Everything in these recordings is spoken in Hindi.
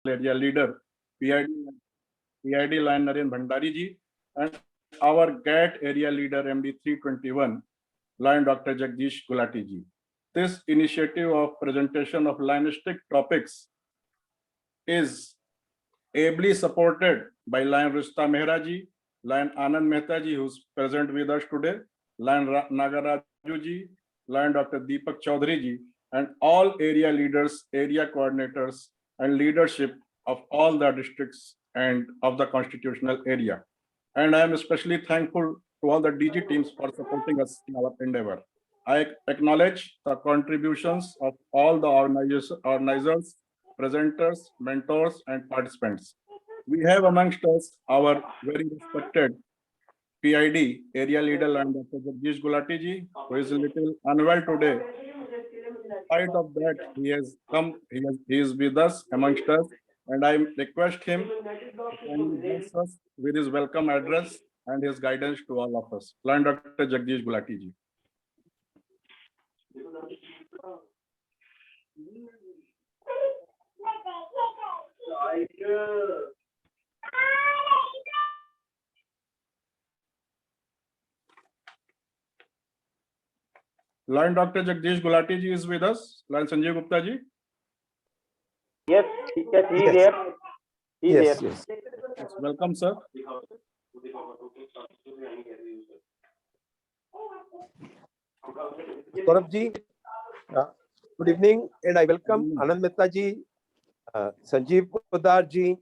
area leader, PID Line Naren Bhandari ji, and our GAT area leader, MD 321, Line Dr. Jagdish Gulati ji. This initiative of presentation of linistic topics is ably supported by Line Rishta Mehra ji, Line Anand Mehta ji, who's present with us today, Line Nagaraju ji, Line Dr. Deepak Chaudhary ji, and all area leaders, area coordinators, and leadership of all the districts and of the constitutional area. And I am especially thankful to all the DG teams for supporting us in our endeavor. I acknowledge the contributions of all the organizers, presenters, mentors, and participants. We have amongst us our very respected PID, area leader, and Dr. Jagdish Gulati ji, who is a little unwell today. In spite of that, he has come, he is with us, amongst us, and I request him to kindly bless us with his welcome address and his guidance to all of us. Line Dr. Jagdish Gulati ji. Line Dr. Jagdish Gulati ji is with us. Line Sanjay Gupta ji. Yes, he is there. He is there. Yes. Welcome, sir. Saurabh ji, good evening, and I welcome Anand Mehta ji, Sanjeev Poddar ji,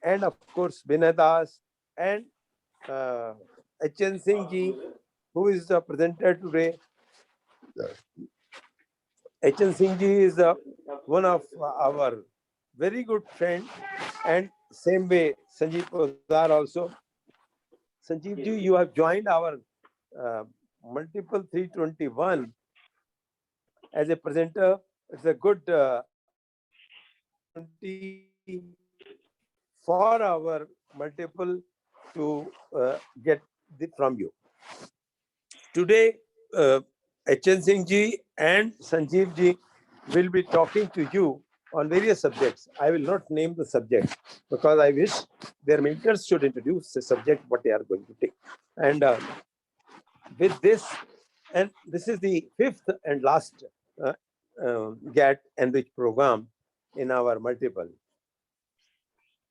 and of course Vinay Das and HN Singh ji, who is the presenter today. HN Singh ji is one of our very good friend, and same way Sanjeev Poddar also. Sanjeev ji, you have joined our multiple 321 as a presenter. It's a good for our multiple to get from you. Today, HN Singh ji and Sanjeev ji will be talking to you on various subjects. I will not name the subject because I wish their mentors should introduce the subject what they are going to take. And with this, and this is the fifth and last GAT Enrich program in our multiple.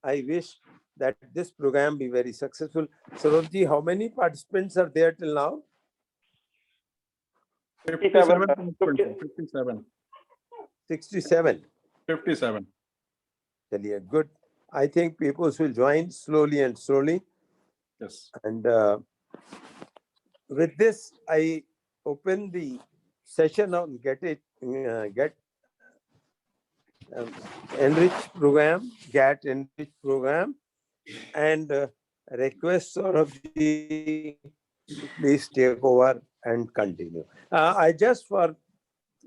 I wish that this program be very successful. Saurabh ji, how many participants are there till now? 57. 67. 57. Good. I think people will join slowly and slowly. Yes. And with this, I open the session on Get Enrich program, GAT Enrich program, and request Saurabh ji please take over and continue. I just for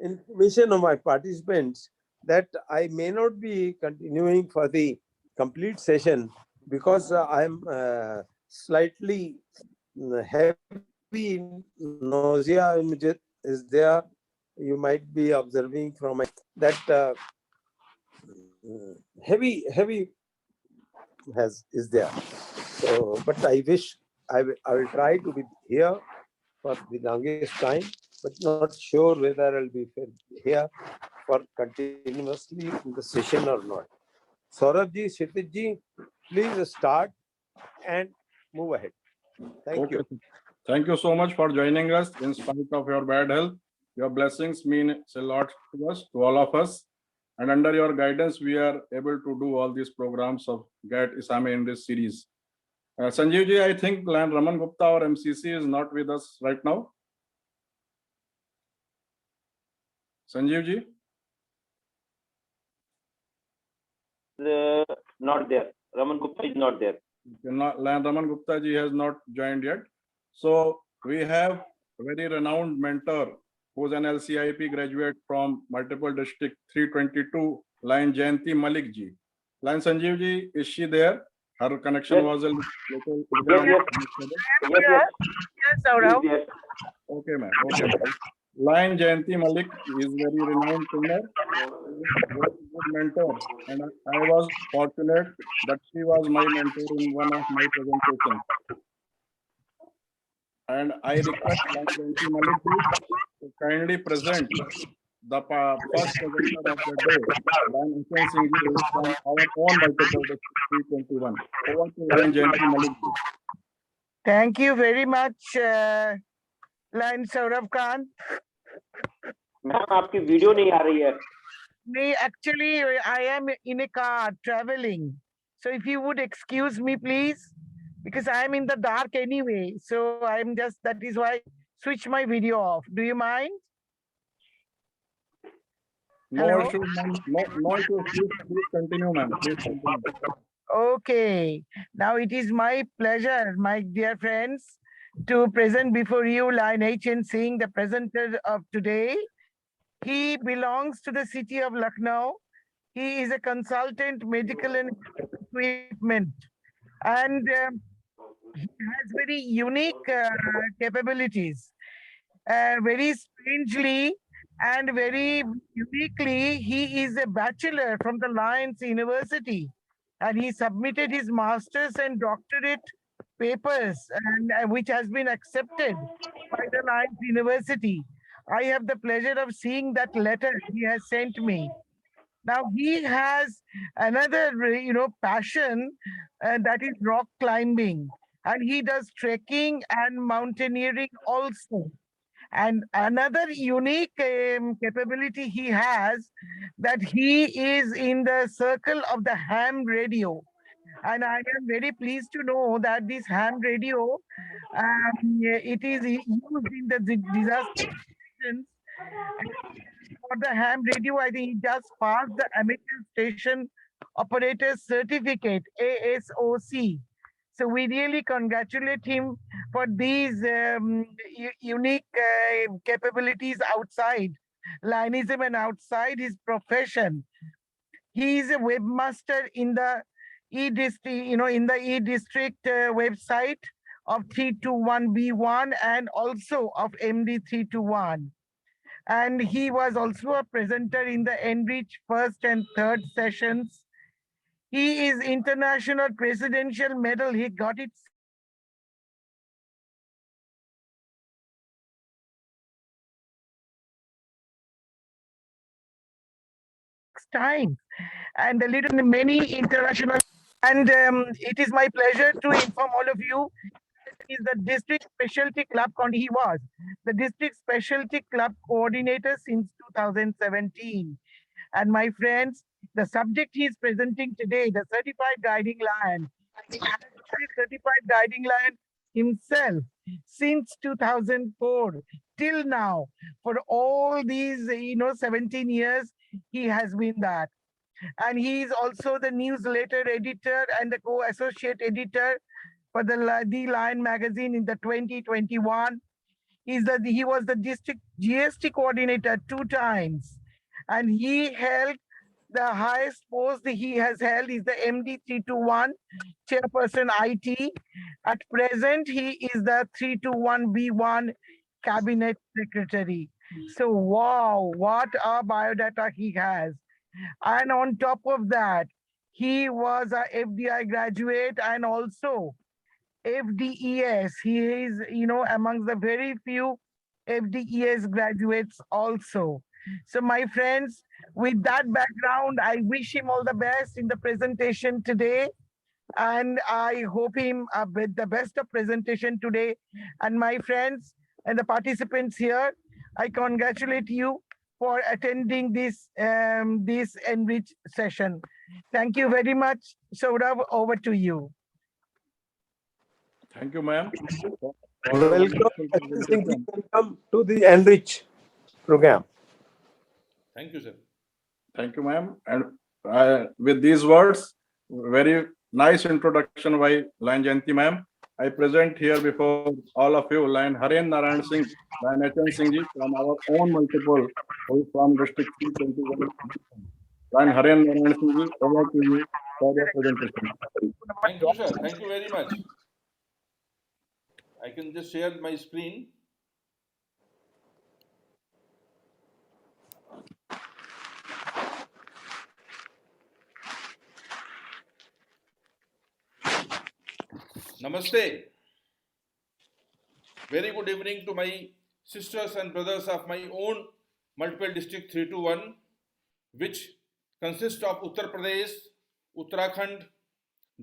information of my participants that I may not be continuing for the complete session because I am slightly heavy nausea is there. You might be observing from that heavy is there. So, but I wish I will try to be here for the longest time, but not sure whether I'll be here for continuously in the session or not. Saurabh ji, Kshitij ji, please start and move ahead. Thank you. Thank you so much for joining us in spite of your bad health. Your blessings mean a lot to us, to all of us. And under your guidance, we are able to do all these programs of GAT ISAME in this series. Sanjeev ji, I think Line Raman Gupta or MCC is not with us right now. Sanjeev ji? Not there. Raman Gupta is not there. Line Raman Gupta ji has not joined yet. So we have a very renowned mentor who is an LCIP graduate from multiple district 322, Line Jayanti Malik ji. Line Sanjeev ji, is she there? Her connection was a little. Yes, Saurabh. Okay, ma'am. Okay. Lion Jayanti Malik is very renowned singer, very good mentor, and I was fortunate that she was my mentor in one of my presentations. And I request Lion Jayanti Malik ji to kindly present the first presenter of the day, Lion Hussain Singh ji, who is from our own multiple district 321. Over to Lion Jayanti Malik ji. Thank you very much, Lion Saurabh Khan. Ma'am आपकी वीडियो नहीं आ रही है. Me, actually, I am in a car traveling. So if you would excuse me, please, because I am in the dark anyway. So I'm just, that is why switch my video off. Do you mind? No Hello? issue, ma'am. No issue. Please continue, ma'am. Please continue. Okay. Now it is my pleasure, my dear friends, to present before you Lion H.N. Singh, the presenter of today. He belongs to the city of Lucknow. He is a consultant medical and equipment, and he has very unique capabilities. Very strangely and very uniquely, he is a bachelor from the Lions University, and he submitted his master's and doctorate papers, and which has been accepted by the Lions University. I have the pleasure of seeing that letter he has sent me. Now he has another, passion, that is rock climbing, and he does trekking and mountaineering also. And another unique capability he has, that he is in the circle of the ham radio. And I am very pleased to know that this ham radio, it is used in the disaster situations. For the ham radio, I think he just passed the amateur station operator certificate, ASOC. So we really congratulate him for these unique capabilities outside Lionism and outside his profession. He is a webmaster in the e-district, in the e-district website of 321B1 and also of MD321. And he was also a presenter in the Enrich first and third sessions. He is International Presidential Medal. He got it times, and a little many international. And it is my pleasure to inform all of you, is the district specialty club he was the district specialty club coordinator since 2017. And my friends, the subject he is presenting today, the certified guiding lion, he has been a certified guiding lion himself since 2004 till now. For all these 17 years, he has been that. And he is also the newsletter editor and the co-associate editor for the Lion magazine in the 2021. He was the district GST coordinator 2 times, and he held the highest post he has held is the MD321 chairperson IT. At present, he is the 321B1 cabinet secretary. So wow, what a biodata he has. And on top of that, he was a FDI graduate and also FDES. He is, amongst the very few FDES graduates also. So my friends, with that background, I wish him all the best in the presentation today. And I hope him with the best of presentation today. And my friends and the participants here, I congratulate you for attending this this Enrich session. Thank you very much. Saurabh, over to you. Thank you, ma'am. Welcome to the Enrich program. Thank you, sir. Thank you, ma'am. And with these words, very nice introduction by Lion Jayanti ma'am. I present here before all of you Lion Haren Narayan Singh, Lion H.N. Singh ji from our own multiple, who is from district 321. Lion Haren Narayan Singh ji, over to you for your presentation. Thank you, sir. Thank you very much. I can just share my screen. Namaste. Very good evening to my sisters and brothers of my own multiple district 321, which consists of Uttar Pradesh, Uttarakhand,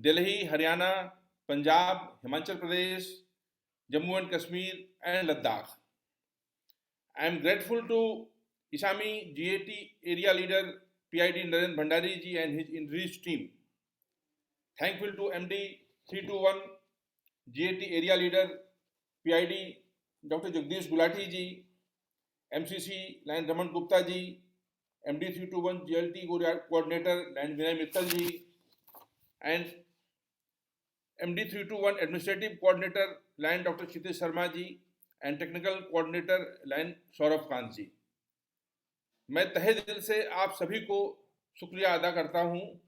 Delhi, Haryana, Punjab, Himachal Pradesh, Jammu and Kashmir, and Ladakh. I am grateful to Isami GAT area leader PID Narendra Bhandari ji and his enriched team. Thankful to MD 321 GAT area leader PID Dr. Jagdish Gulati ji, MCC Line Raman Gupta ji, MD 321 GLT coordinator Line Vinay Mittal ji, and MD 321 administrative coordinator Line Dr. Kshitish Sharma ji, and technical coordinator Line Saurabh Khan ji. मैं तहे दिल से आप सभी को शुक्रिया अदा करता हूं,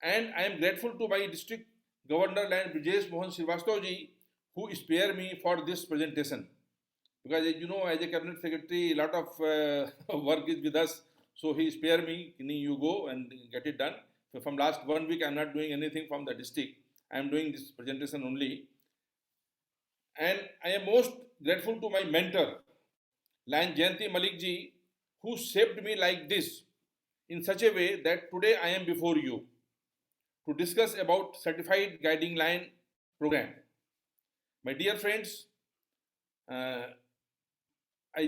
and I am grateful to my district governor Line Brijesh Mohan Srivastava ji, who spare me for this presentation, because you know, as a cabinet secretary, a lot of work is with us, so he spare me. You go and get it done. So from last 1 week, I am not doing anything from the district. I am doing this presentation only, and I am most grateful to my mentor, Line Jayanti Malik ji, who shaped me like this in such a way that today I am before you to discuss about Certified Guiding Line program. My dear friends, I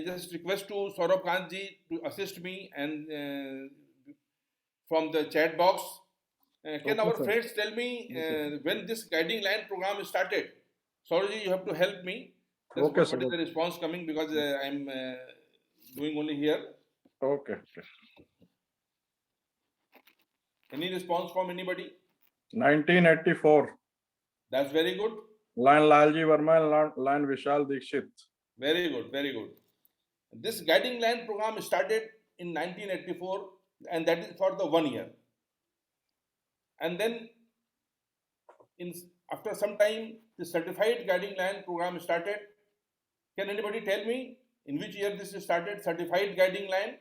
just request to Saurabh Khan ji to assist me and from the chat box. Can our friends tell me when this guiding line program started? Saurabh ji, you have to help me. Okay, What sir. is the response coming, because I am doing only here. Okay. Any response from anybody? 1984. That's very good. Line Lalji Verma and line Vishal Dikshit. Very good, very good. This guiding line program started in 1984, and that is for the 1 year. And then, after some time, the certified guiding line program started. Can anybody tell me in which year this started? Certified guiding line?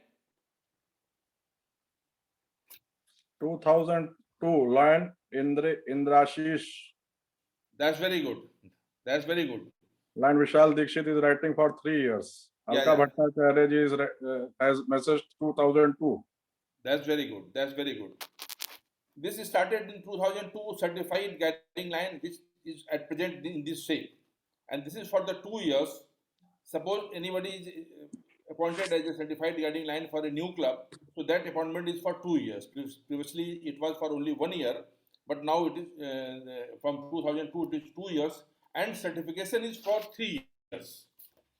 2002. Line Indrashish. That's very good. That's very good. Line Vishal Dikshit is writing for 3 years. Yeah, Alka yeah. Bhattacharya ji has messaged 2002. That's very good. That's very good. This started in 2002, certified guiding line, which is at present in this shape. And this is for the 2 years. Suppose anybody is appointed as a certified guiding line for a new club, so that appointment is for 2 years. Previously, it was for only 1 year, but now it is from 2002, it is 2 years, and certification is for 3 years.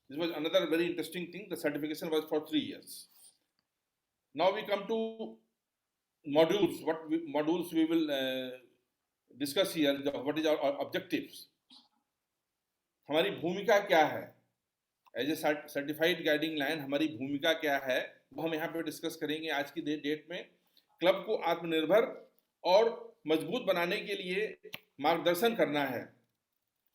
This was another very interesting thing. The certification was for 3 years. Now we come to modules. What modules we will discuss here? What is our objectives? हमारी भूमिका क्या है? As a certified guiding line हमारी भूमिका क्या है, वो हम यहाँ पे डिस्कस करेंगे आज की डेट में. क्लब को आत्मनिर्भर और मजबूत बनाने के लिए मार्गदर्शन करना है,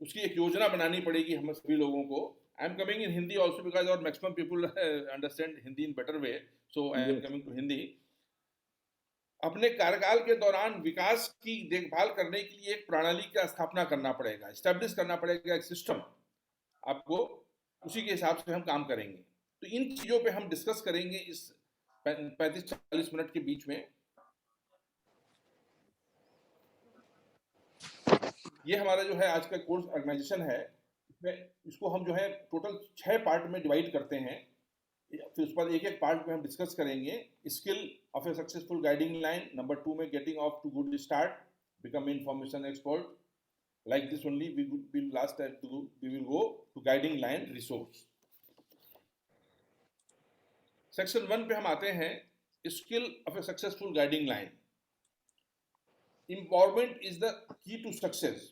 उसकी एक योजना बनानी पड़ेगी हम सभी लोगों को. I am coming in Hindi also because और maximum people understand Hindi in better way, so I am coming to Hindi. अपने कार्यकाल के दौरान विकास की देखभाल करने के लिए एक प्रणाली का स्थापना करना पड़ेगा, एस्टेब्लिश करना पड़ेगा एक सिस्टम आपको, उसी के हिसाब से हम काम करेंगे. तो इन चीजों पे हम डिस्कस करेंगे इस 35-40 मिनट के बीच में. ये हमारा जो है आज का कोर्स ऑर्गेनाइजेशन है, इसको हम जो है टोटल 6 पार्ट में डिवाइड करते हैं. फिर उस पर एक पार्ट में हम डिस्कस करेंगे. Skill of a successful guiding line, number 2 में getting off to good start, become information expert. Like this only, we will go to guiding line resource. Section 1 पे हम आते हैं. Skill of a successful guiding line. Empowerment is the key to success.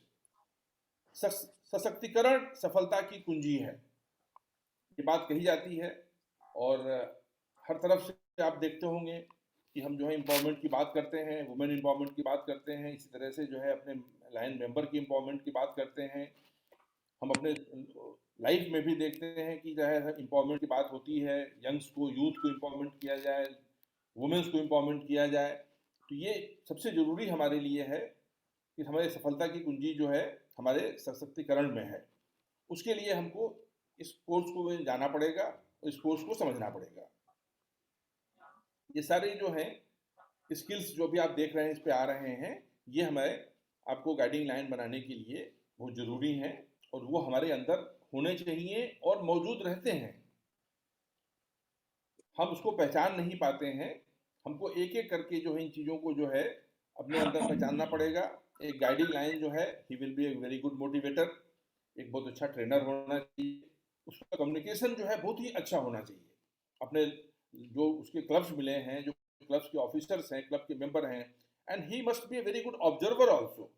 सशक्तिकरण सफलता की कुंजी है, ये बात कही जाती है. और हर तरफ से आप देखते होंगे कि हम जो है एम्पावरमेंट की बात करते हैं, वुमेन एम्पावरमेंट की बात करते हैं, इसी तरह से जो है अपने लाइन मेंबर की एम्पावरमेंट की बात करते हैं. हम अपने लाइफ में भी देखते हैं कि जो है एम्पावरमेंट की बात होती है. यंग्स को, यूथ को एम्पावरमेंट किया जाए, वुमेन्स को एम्पावरमेंट किया जाए. तो ये सबसे ज़रूरी हमारे लिए है कि हमारे सफलता की कुंजी जो है हमारे सशक्तिकरण में है। उसके लिए हमको इस कोर्स को जाना पड़ेगा, इस कोर्स को समझना पड़ेगा। ये सारे जो हैं स्किल्स जो भी आप देख रहे हैं, इस पे आ रहे हैं, ये हमारे आपको गाइडिंग लाइन बनाने के लिए बहुत ज़रूरी हैं और वो हमारे अंदर होने चाहिए और मौजूद रहते हैं। हम उसको पहचान नहीं पाते हैं। हमको एक एक करके जो है इन चीज़ों को जो है अपने अंदर पहचानना पड़ेगा। एक गाइडिंग लाइन जो है, he will be a very good motivator, एक बहुत अच्छा ट्रेनर होना चाहिए। उसका कम्युनिकेशन जो है बहुत ही अच्छा होना चाहिए। अपने जो उसके क्लब्स मिले हैं, जो क्लब्स के ऑफिसर्स हैं, क्लब के मेंबर हैं, and he must B a very good observer also.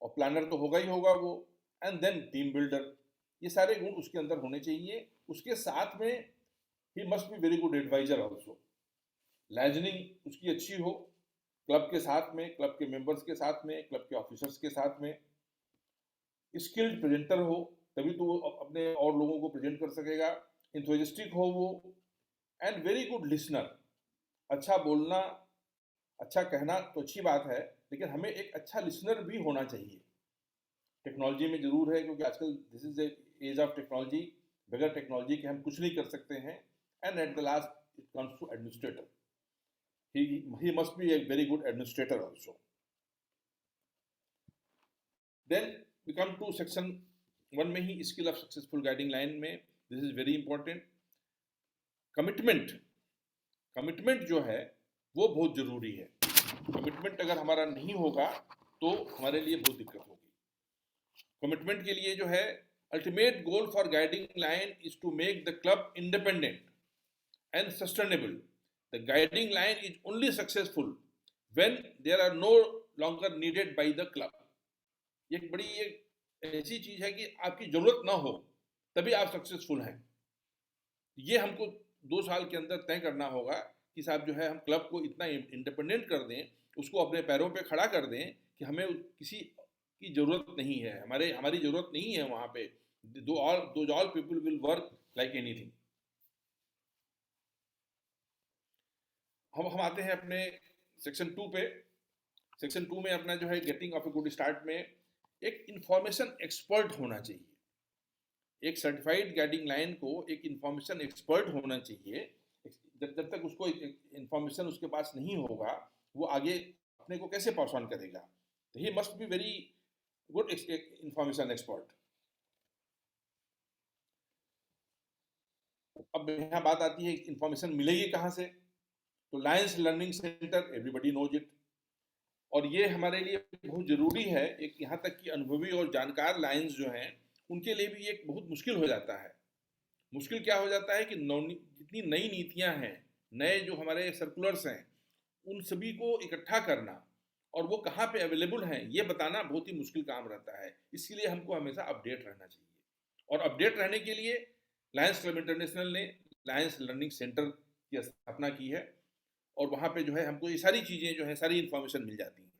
और प्लानर तो होगा ही होगा वो, एंड देन टीम बिल्डर। ये सारे गुण उसके अंदर होने चाहिए। उसके साथ में ही must be very good advisor also. Liaisoning उसकी अच्छी हो क्लब के साथ में, क्लब के मेंबर्स के साथ में, क्लब के ऑफिसर्स के साथ में। स्किल्ड प्रेजेंटर हो, तभी तो वो अपने और लोगों को प्रेजेंट कर सकेगा। इंथुजिस्टिक हो वो, एंड वेरी गुड लिसनर। अच्छा बोलना, अच्छा कहना तो अच्छी बात है, लेकिन हमें एक अच्छा लिसनर भी होना चाहिए। टेक्नोलॉजी में जरूर है, क्योंकि आजकल this is age of technology. बगैर टेक्नोलॉजी के हम कुछ नहीं कर सकते हैं। And at the last it comes to administrator, he must be a very good administrator also. Then we come to section 1 में ही skill of successful guiding line में, this is very important. Commitment जो है वो बहुत जरूरी है। कमिटमेंट अगर हमारा नहीं होगा तो हमारे लिए बहुत दिक्कत होगी। कमिटमेंट के लिए जो है, ultimate goal for guiding line is to make the club independent and sustainable. The guiding line is only successful when there are no longer needed by the club. ये एक बड़ी एक ऐसी चीज है कि आपकी जरूरत ना हो तभी आप सक्सेसफुल हैं। ये हमको 2 साल के अंदर तय करना होगा कि साहब जो है हम क्लब को इतना इंडिपेंडेंट कर दें, उसको अपने पैरों पे खड़ा कर दें कि हमें किसी की जरूरत नहीं है, हमारी जरूरत नहीं है वहां पे। those all people will work like anything. हम आते हैं अपने सेक्शन 2 पे। सेक्शन 2 में अपना जो है getting off a good start में एक इंफॉर्मेशन एक्सपर्ट होना चाहिए। एक सर्टिफाइड गाइडिंग लाइन को एक इंफॉर्मेशन एक्सपर्ट होना चाहिए। जब तक उसको इंफॉर्मेशन उसके पास नहीं होगा, वो आगे अपने को कैसे पास ऑन करेगा। तो ही must be very good information expert. अब यहाँ बात आती है इंफॉर्मेशन मिलेगी कहाँ से। तो lions learning centre, everybody knows it, और ये हमारे लिए बहुत जरूरी है। एक यहाँ तक कि अनुभवी और जानकार लायंस जो हैं उनके लिए भी एक बहुत मुश्किल हो जाता है। मुश्किल क्या हो जाता है कि जितनी नई नीतियां हैं, नए जो हमारे सर्कुलर्स हैं, उन सभी को इकट्ठा करना और वो कहाँ पे अवेलेबल हैं ये बताना बहुत ही मुश्किल काम रहता है। इसलिए हमको हमेशा अपडेट रहना चाहिए, और अपडेट रहने के लिए लायंस क्लब इंटरनेशनल ने लायंस लर्निंग सेंटर की स्थापना की है, और वहां पे जो है हमको ये सारी चीजें जो है, सारी इंफॉर्मेशन मिल जाती हैं।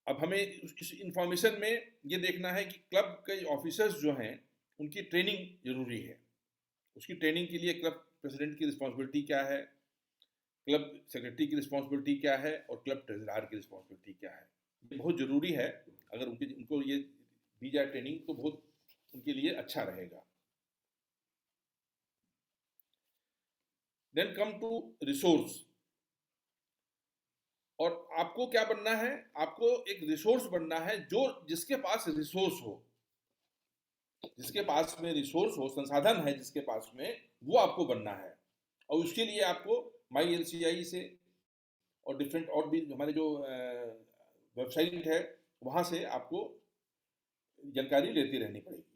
अब हमें इस इंफॉर्मेशन में ये देखना है कि क्लब के ऑफिसर्स जो हैं उनकी ट्रेनिंग जरूरी है। उसकी ट्रेनिंग के लिए क्लब प्रेसिडेंट की रिस्पॉन्सिबिलिटी क्या है, क्लब सेक्रेटरी की रिस्पॉन्सिबिलिटी क्या है, और क्लब ट्रेजरर की रिस्पॉन्सिबिलिटी क्या है। ये बहुत जरूरी है। अगर उनको ये दी जाए ट्रेनिंग तो बहुत उनके लिए अच्छा रहेगा। Then come to resource. और आपको क्या बनना है, आपको एक रिसोर्स बनना है जिसके पास रिसोर्स हो, जिसके पास में रिसोर्स हो, संसाधन है जिसके पास में, वो आपको बनना है। और उसके लिए आपको माई LCI से और डिफरेंट और भी हमारे जो वेबसाइट है वहां से आपको जानकारी लेती रहनी पड़ेगी।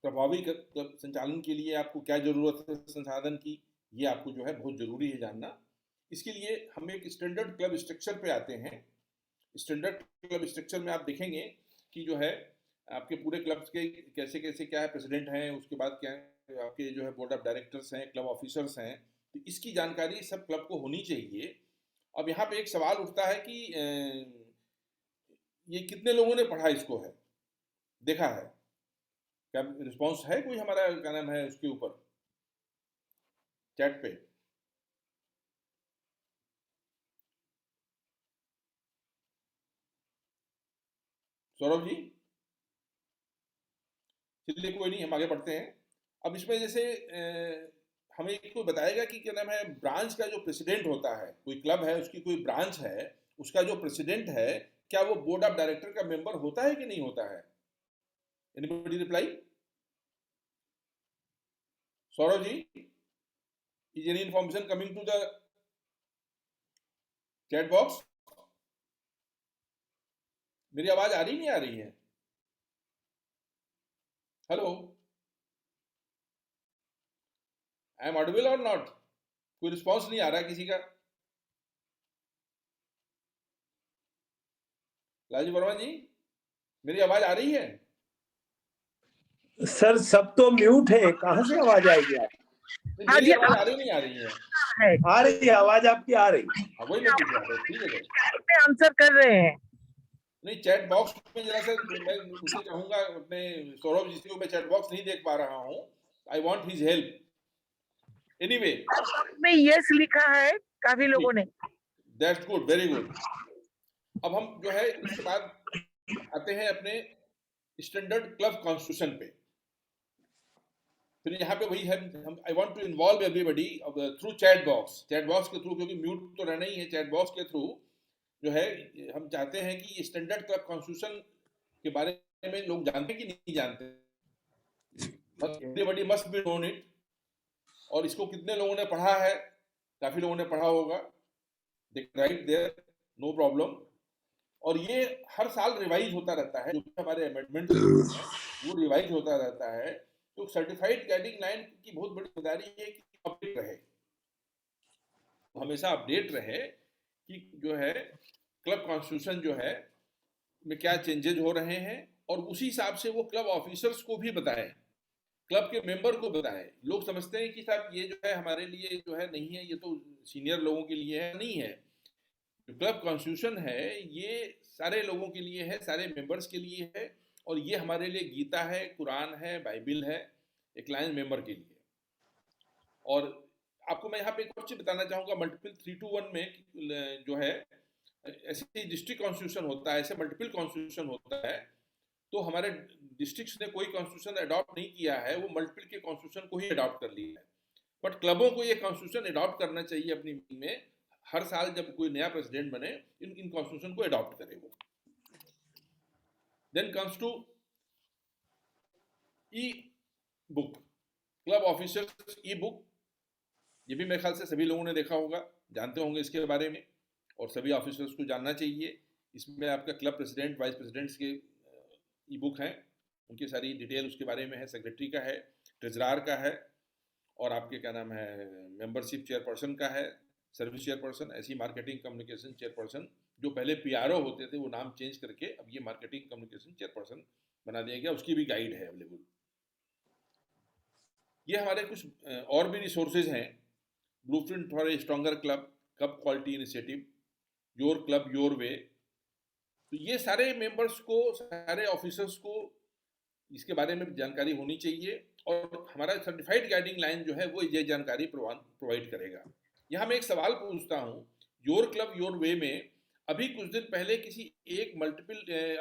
प्रभावी संचालन के लिए आपको क्या जरूरत है संसाधन की, ये आपको जो है बहुत जरूरी है जानना। इसके लिए हम एक स्टैंडर्ड क्लब स्ट्रक्चर पे आते हैं। स्टैंडर्ड क्लब स्ट्रक्चर में आप देखेंगे कि जो है आपके पूरे क्लब्स के कैसे कैसे क्या है, प्रेसिडेंट हैं, उसके बाद क्या है आपके जो है बोर्ड ऑफ डायरेक्टर्स हैं, क्लब ऑफिसर्स हैं। तो इसकी जानकारी सब क्लब को होनी चाहिए। अब यहाँ पे एक सवाल उठता है कि ये कितने लोगों ने पढ़ा इसको है, देखा है, क्या रिस्पॉन्स है कोई हमारा, क्या नाम है उसके ऊपर चैट पे। सौरभ जी, चलिए कोई नहीं, हम आगे बढ़ते हैं। अब इसमें जैसे हमें कोई बताएगा कि क्या नाम है, ब्रांच का जो प्रेसिडेंट होता है, कोई क्लब है उसकी कोई ब्रांच है, उसका जो प्रेसिडेंट है, क्या वो बोर्ड ऑफ डायरेक्टर का मेंबर होता है कि नहीं होता है? Anybody reply? Saurabh ji, is any information coming to the chat box? मेरी आवाज आ रही नहीं आ रही है? हेलो, आई एम ऑडिबल और नॉट? कोई रिस्पॉन्स नहीं आ रहा है किसी का। लालजी वर्मा जी, मेरी आवाज आ रही है? सर सब तो म्यूट है, कहाँ से आवाज आएगी? आप नहीं, मेरी आवाज आ रही नहीं आ रही है? आ रही है, आवाज आपकी आ रही। हाँ, वही मैं पूछ रहा था। ठीक है सर, आंसर कर रहे हैं। नहीं चैट बॉक्स में जरा सा मैं उसे कहूंगा अपने सौरभ जी को, मैं चैट बॉक्स नहीं देख पा रहा हूँ, I want his help. Anyway, में यस लिखा है काफी लोगों ने। That's good, very good. अब हम जो है इसके बाद आते हैं अपने स्टैंडर्ड क्लब कॉन्स्टिट्यूशन पे। फिर यहाँ पे वही है, हम I want to involve everybody through chat box के थ्रू, क्योंकि म्यूट तो रहना ही है, चैट बॉक्स के थ्रू जो है हम चाहते हैं कि स्टैंडर्ड क्लब कॉन्स्टिट्यूशन के बारे में लोग जानते कि नहीं जानते, everybody must be known it. और इसको कितने लोगों ने पढ़ा है? काफी लोगों ने पढ़ा होगा, राइट देयर, नो प्रॉब्लम। और ये हर साल रिवाइज होता रहता है, जो हमारे अमेंडमेंट वो रिवाइज होता रहता है। तो सर्टिफाइड गाइडलाइन की बहुत बड़ी जिम्मेदारी है कि अपडेट रहे, हमेशा अपडेट रहे कि जो है क्लब कॉन्स्टिट्यूशन जो है में क्या चेंजेज हो रहे हैं, और उसी हिसाब से वो क्लब ऑफिसर्स को भी बताएं, क्लब के मेंबर को बताएं। लोग समझते हैं कि साहब ये जो है हमारे लिए जो है नहीं है, ये तो सीनियर लोगों के लिए है, नहीं है। जो क्लब कॉन्स्टिट्यूशन है ये सारे लोगों के लिए है, सारे मेंबर्स के लिए है, और ये हमारे लिए गीता है, कुरान है, बाइबिल है, एक लाइन मेंबर के लिए। और आपको मैं यहाँ पे एक और चीज बताना चाहूंगा, मल्टीपल 321 में जो है ऐसे डिस्ट्रिक्ट कॉन्स्टिट्यूशन होता है, ऐसे मल्टीपल कॉन्स्टिट्यूशन होता है। तो हमारे डिस्ट्रिक्ट्स ने कोई कॉन्स्टिट्यूशन अडॉप्ट नहीं किया है, वो मल्टीपल के कॉन्स्टिट्यूशन को ही अडॉप्ट कर लिया है। बट क्लबों को ये कॉन्स्टिट्यूशन अडॉप्ट करना चाहिए अपनी मीटिंग में, हर साल जब कोई नया प्रेसिडेंट बने इन कॉन्स्टिट्यूशन को अडॉप्ट करे वो। Then comes to ebook, club officers ebook. ये भी मेरे ख्याल से सभी लोगों ने देखा होगा, जानते होंगे इसके बारे में, और सभी ऑफिसर्स को जानना चाहिए। इसमें आपका क्लब प्रेसिडेंट, वाइस प्रेसिडेंट्स के ई बुक हैं, उनकी सारी डिटेल उसके बारे में है, सेक्रेटरी का है, ट्रेजरार का है, और आपके क्या नाम है मेंबरशिप चेयरपर्सन का है, सर्विस चेयरपर्सन, ऐसी मार्केटिंग कम्युनिकेशन चेयरपर्सन, जो पहले पीआरओ होते थे वो नाम चेंज करके अब ये मार्केटिंग कम्युनिकेशन चेयरपर्सन बना दिया गया, उसकी भी गाइड है अवेलेबल। ये हमारे कुछ और भी रिसोर्सेज हैं, blueprint for a stronger club, club quality initiative, your club your way. तो ये सारे मेंबर्स को, सारे ऑफिसर्स को इसके बारे में जानकारी होनी चाहिए, और हमारा सर्टिफाइड गाइडिंग लाइन जो है वो ये जानकारी प्रोवाइड करेगा। यहाँ मैं एक सवाल पूछता हूँ, योर क्लब योर वे में अभी कुछ दिन पहले किसी एक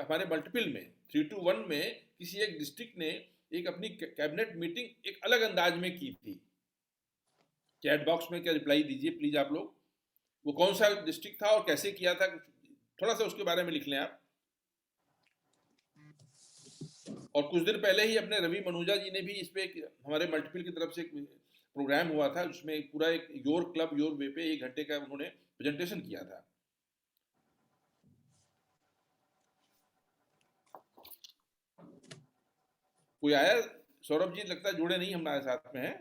हमारे मल्टीपल में 321 में किसी एक डिस्ट्रिक्ट ने एक अपनी कैबिनेट मीटिंग एक अलग अंदाज में की थी। चैट बॉक्स में क्या रिप्लाई दीजिए प्लीज आप लोग, वो कौन सा डिस्ट्रिक्ट था और कैसे किया था, थोड़ा सा उसके बारे में लिख लें आप। और कुछ दिन पहले ही अपने रवि मनुजा जी ने भी इस पे हमारे मल्टीपल की तरफ से एक प्रोग्राम हुआ था, उसमें पूरा एक योर क्लब योर वे पे 1 घंटे का उन्होंने प्रेजेंटेशन किया था। कोई आया? सौरभ जी लगता है जुड़े नहीं हमारे साथ में हैं।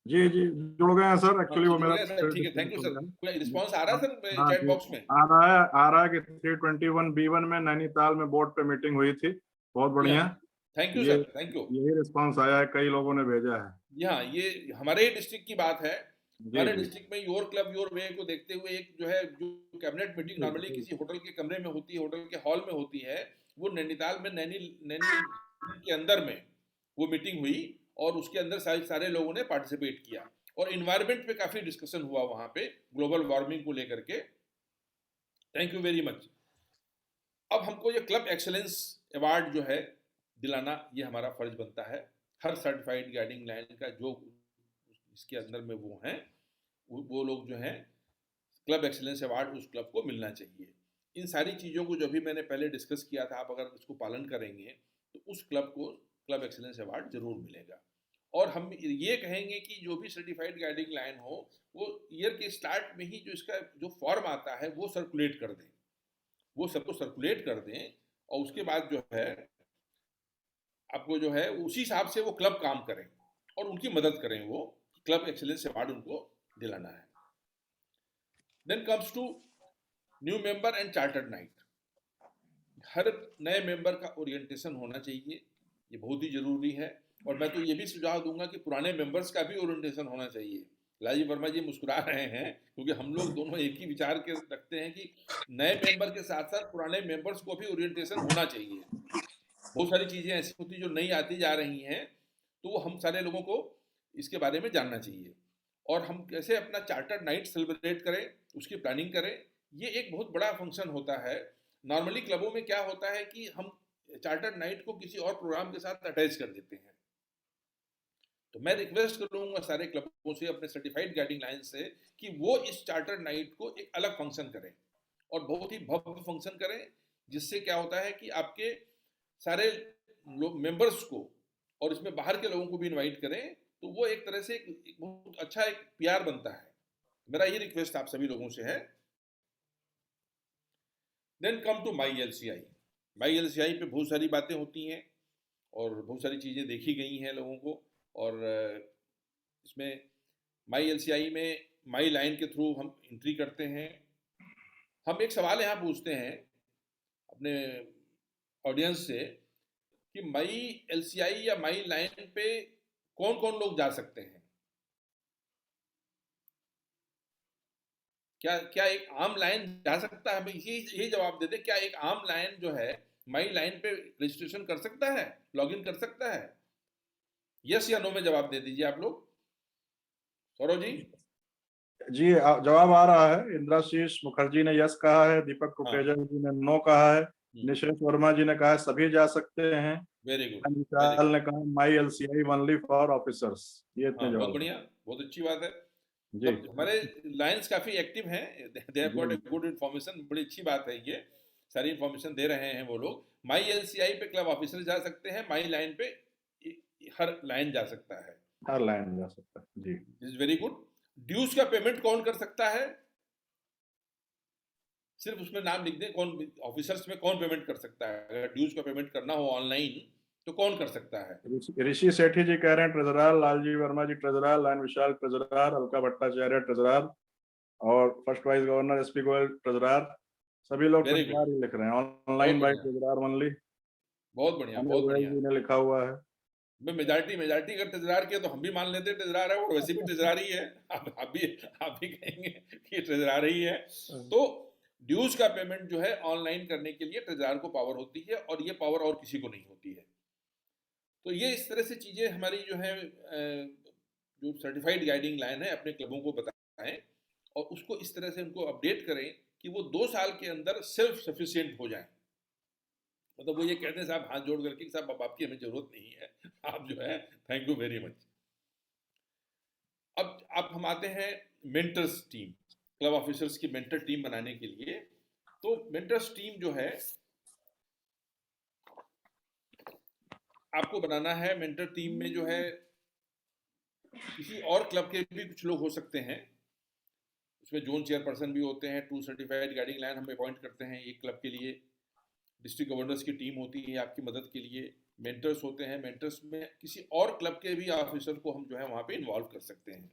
जी जी जुड़ गए हैं सर, एक्चुअली वो मेरा ठीक है, थैंक यू सर। कोई रिस्पांस आ रहा है सर चैट बॉक्स में? आ रहा है कि 321B1 में नैनीताल में बोर्ड पे मीटिंग हुई थी, बहुत बढ़िया, thank you sir, thank you. यही रिस्पांस आया है, कई लोगों ने भेजा है। यहाँ ये हमारे ही डिस्ट्रिक्ट की बात है, हमारे डिस्ट्रिक्ट में योर क्लब योर वे को देखते हुए एक जो है जो कैबिनेट मीटिंग नॉर्मली किसी होटल के कमरे में होती है, होटल के हॉल में होती है, वो नैनीताल में नैनी के अंदर में वो मीटिंग हुई, और उसके अंदर सारे लोगों ने पार्टिसिपेट किया, और इन्वायरमेंट पे काफी डिस्कशन हुआ वहां पे, ग्लोबल वार्मिंग को लेकर के। Thank you very much. अब हमको ये क्लब एक्सेलेंस अवार्ड जो है दिलाना ये हमारा फर्ज बनता है। हर सर्टिफाइड गाइडिंग लाइन का जो इसके अंदर में वो हैं वो लोग जो हैं क्लब एक्सीलेंस अवार्ड उस क्लब को मिलना चाहिए। इन सारी चीज़ों को जो भी मैंने पहले डिस्कस किया था, आप अगर इसको पालन करेंगे तो उस क्लब को क्लब एक्सीलेंस अवार्ड जरूर मिलेगा। और हम ये कहेंगे कि जो भी सर्टिफाइड गाइडिंग लाइन हो वो ईयर के स्टार्ट में ही जो इसका जो फॉर्म आता है वो सर्कुलेट कर दें, वो सबको सर्कुलेट कर दें, और उसके बाद जो है आपको जो है उसी हिसाब से वो क्लब काम करें और उनकी मदद करें, वो क्लब एक्सीलेंस अवार्ड उनको दिलाना है। Then comes to new member and chartered night. हर नए मेंबर का ओरिएंटेशन होना चाहिए, ये बहुत ही जरूरी है। और मैं तो ये भी सुझाव दूंगा कि पुराने मेंबर्स का भी ओरिएंटेशन होना चाहिए। लालजी वर्मा जी मुस्कुरा रहे हैं क्योंकि हम लोग दोनों एक ही विचार के रखते हैं कि नए मेंबर के साथ साथ पुराने मेंबर्स को भी ओरिएंटेशन होना चाहिए। बहुत सारी चीजें ऐसी होती जो नई आती जा रही हैं, तो वो हम सारे लोगों को इसके बारे में जानना चाहिए। और हम कैसे अपना चार्टर्ड नाइट सेलिब्रेट करें, उसकी प्लानिंग करें, ये एक बहुत बड़ा फंक्शन होता है। नॉर्मली क्लबों में क्या होता है कि हम चार्टर्ड नाइट को किसी और प्रोग्राम के साथ अटैच कर देते हैं। तो मैं रिक्वेस्ट करूंगा सारे क्लबों से, अपने सर्टिफाइड गाइडिंग लाइन से, कि वो इस चार्टर्ड नाइट को एक अलग फंक्शन करें और बहुत ही भव्य फंक्शन करें, जिससे क्या होता है कि आपके सारे लोग मेंबर्स को और इसमें बाहर के लोगों को भी इनवाइट करें, तो वो एक तरह से एक बहुत अच्छा एक पीआर बनता है। मेरा ये रिक्वेस्ट आप सभी लोगों से है। Then come to my एलसीआई। माई एलसीआई पे बहुत सारी बातें होती हैं और बहुत सारी चीज़ें देखी गई हैं लोगों को। और इसमें माई एलसीआई में माई लाइन के थ्रू हम एंट्री करते हैं। हम एक सवाल यहाँ पूछते हैं अपने ऑडियंस से कि माई एलसीआई या माई लाइन पे कौन कौन लोग जा सकते हैं। क्या एक आम लाइन जा सकता है? हमें यही जवाब दे दे, क्या एक आम लाइन जो है माई लाइन पे रजिस्ट्रेशन कर सकता है, लॉगिन कर सकता है? यस या नो में जवाब दे दीजिए आप लोग। सौरभ जी। जी जवाब आ रहा है। इंद्राशीष मुखर्जी ने यस कहा है, दीपक कुकरेजा जी ने नो कहा है, निशेष वर्मा जी ने कहा है सभी जा सकते हैं, वेरी गुड। विशाल ने कहा माई एलसीआई ओनली फॉर ऑफिसर्स। ये इतने बहुत जवाब। बढ़िया, बहुत अच्छी बात है। जी तो हमारे लाइन्स काफी एक्टिव हैं, they have got good information. बड़ी अच्छी बात है, ये सारी इन्फॉर्मेशन दे रहे हैं वो लोग। माई एलसीआई पे क्लब ऑफिसर जा सकते हैं, माई लाइन पे हर लाइन जा सकता है, हर लाइन जा सकता है। जी इज वेरी गुड। ड्यूज का पेमेंट कौन कर सकता है? सिर्फ उसमें नाम लिख दें, कौन ऑफिसर्स में कौन पेमेंट कर सकता है। अगर ड्यूज का पेमेंट करना हो ऑनलाइन तो कौन कर सकता है? ऋषि सेठी जी कह रहे हैं ट्रेजरर, लालजी वर्मा जी ट्रेजरर, लाइन विशाल ट्रेजरर, अलका भट्टाचार्य ट्रेजरर, और first vice governor SP Goyal treasurer. सभी लोग ट्रेजरर ही लिख रहे हैं, ऑनलाइन बाय ट्रेजरर ओनली। बहुत बढ़िया, बहुत बढ़िया। जी ने लिखा हुआ है। मेजॉरिटी अगर ट्रेजरार किया तो हम भी मान लेते ट्रेजरार है, और वैसे भी ट्रेजरार ही है। आप भी कहेंगे कि ट्रेजरार ही है। तो ड्यूज का पेमेंट जो है ऑनलाइन करने के लिए ट्रेजरार को पावर होती है, और ये पावर और किसी को नहीं होती है। तो ये इस तरह से चीजें हमारी जो है जो सर्टिफाइड गाइडिंग लाइन है अपने क्लबों को बताएं, और उसको इस तरह से उनको अपडेट करें कि वो 2 साल के अंदर सेल्फ सफिशिएंट हो जाएं। मतलब वो ये कहते हैं साहब हाथ जोड़ करके साहब अब आपकी हमें जरूरत नहीं है, आप जो है थैंक यू वेरी मच। अब हम आते हैं मेंटर्स टीम, क्लब ऑफिसर्स की मेंटर टीम बनाने के लिए। तो मेंटर्स टीम जो है आपको बनाना है। मेंटर टीम में जो है किसी और क्लब के भी कुछ लोग हो सकते हैं, उसमें जोन चेयरपर्सन भी होते हैं, 2 सर्टिफाइड गाइडिंग लाइन हम अपॉइंट करते हैं एक क्लब के लिए। डिस्ट्रिक्ट गवर्नर्स की टीम होती है आपकी मदद के लिए। मेंटर्स होते हैं, मेंटर्स में किसी और क्लब के भी ऑफिसर को हम जो है वहाँ पे इन्वॉल्व कर सकते हैं।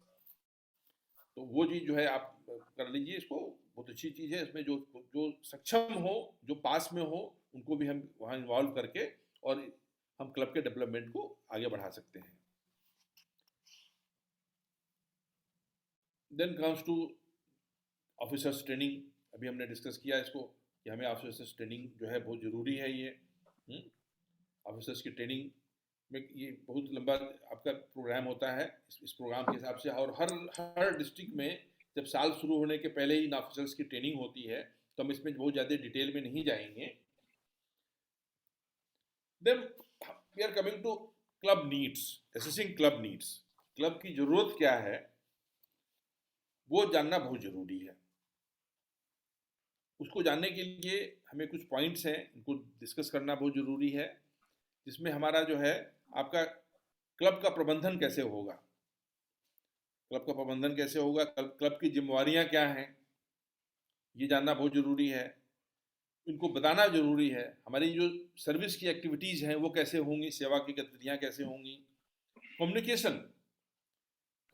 तो वो चीज़ जो है आप कर लीजिए इसको, बहुत अच्छी चीज़ है। इसमें जो सक्षम हो, जो पास में हो, उनको भी हम वहाँ इन्वॉल्व करके और हम क्लब के डेवलपमेंट को आगे बढ़ा सकते हैं। Then comes to officers training. अभी हमने डिस्कस किया इसको कि हमें ऑफिसर्स ट्रेनिंग जो है बहुत ज़रूरी है। ये ऑफिसर्स की ट्रेनिंग में ये बहुत लंबा आपका प्रोग्राम होता है इस प्रोग्राम के हिसाब से। और हर डिस्ट्रिक्ट में जब साल शुरू होने के पहले ही इन ऑफिसर्स की ट्रेनिंग होती है, तो हम इसमें बहुत ज़्यादा डिटेल में नहीं जाएंगे। Then we are coming to club needs, assessing club needs. Club की जरूरत क्या है वो जानना बहुत जरूरी है. उसको जानने के लिए हमें कुछ पॉइंट्स हैं, इनको डिस्कस करना बहुत जरूरी है, जिसमें हमारा जो है आपका क्लब का प्रबंधन कैसे होगा, क्लब का प्रबंधन कैसे होगा, क्लब की जिम्मेवारियां क्या हैं, ये जानना बहुत जरूरी है. इनको बताना जरूरी है. हमारी जो सर्विस की एक्टिविटीज हैं वो कैसे होंगी, सेवा की गतिविधियां कैसे होंगी.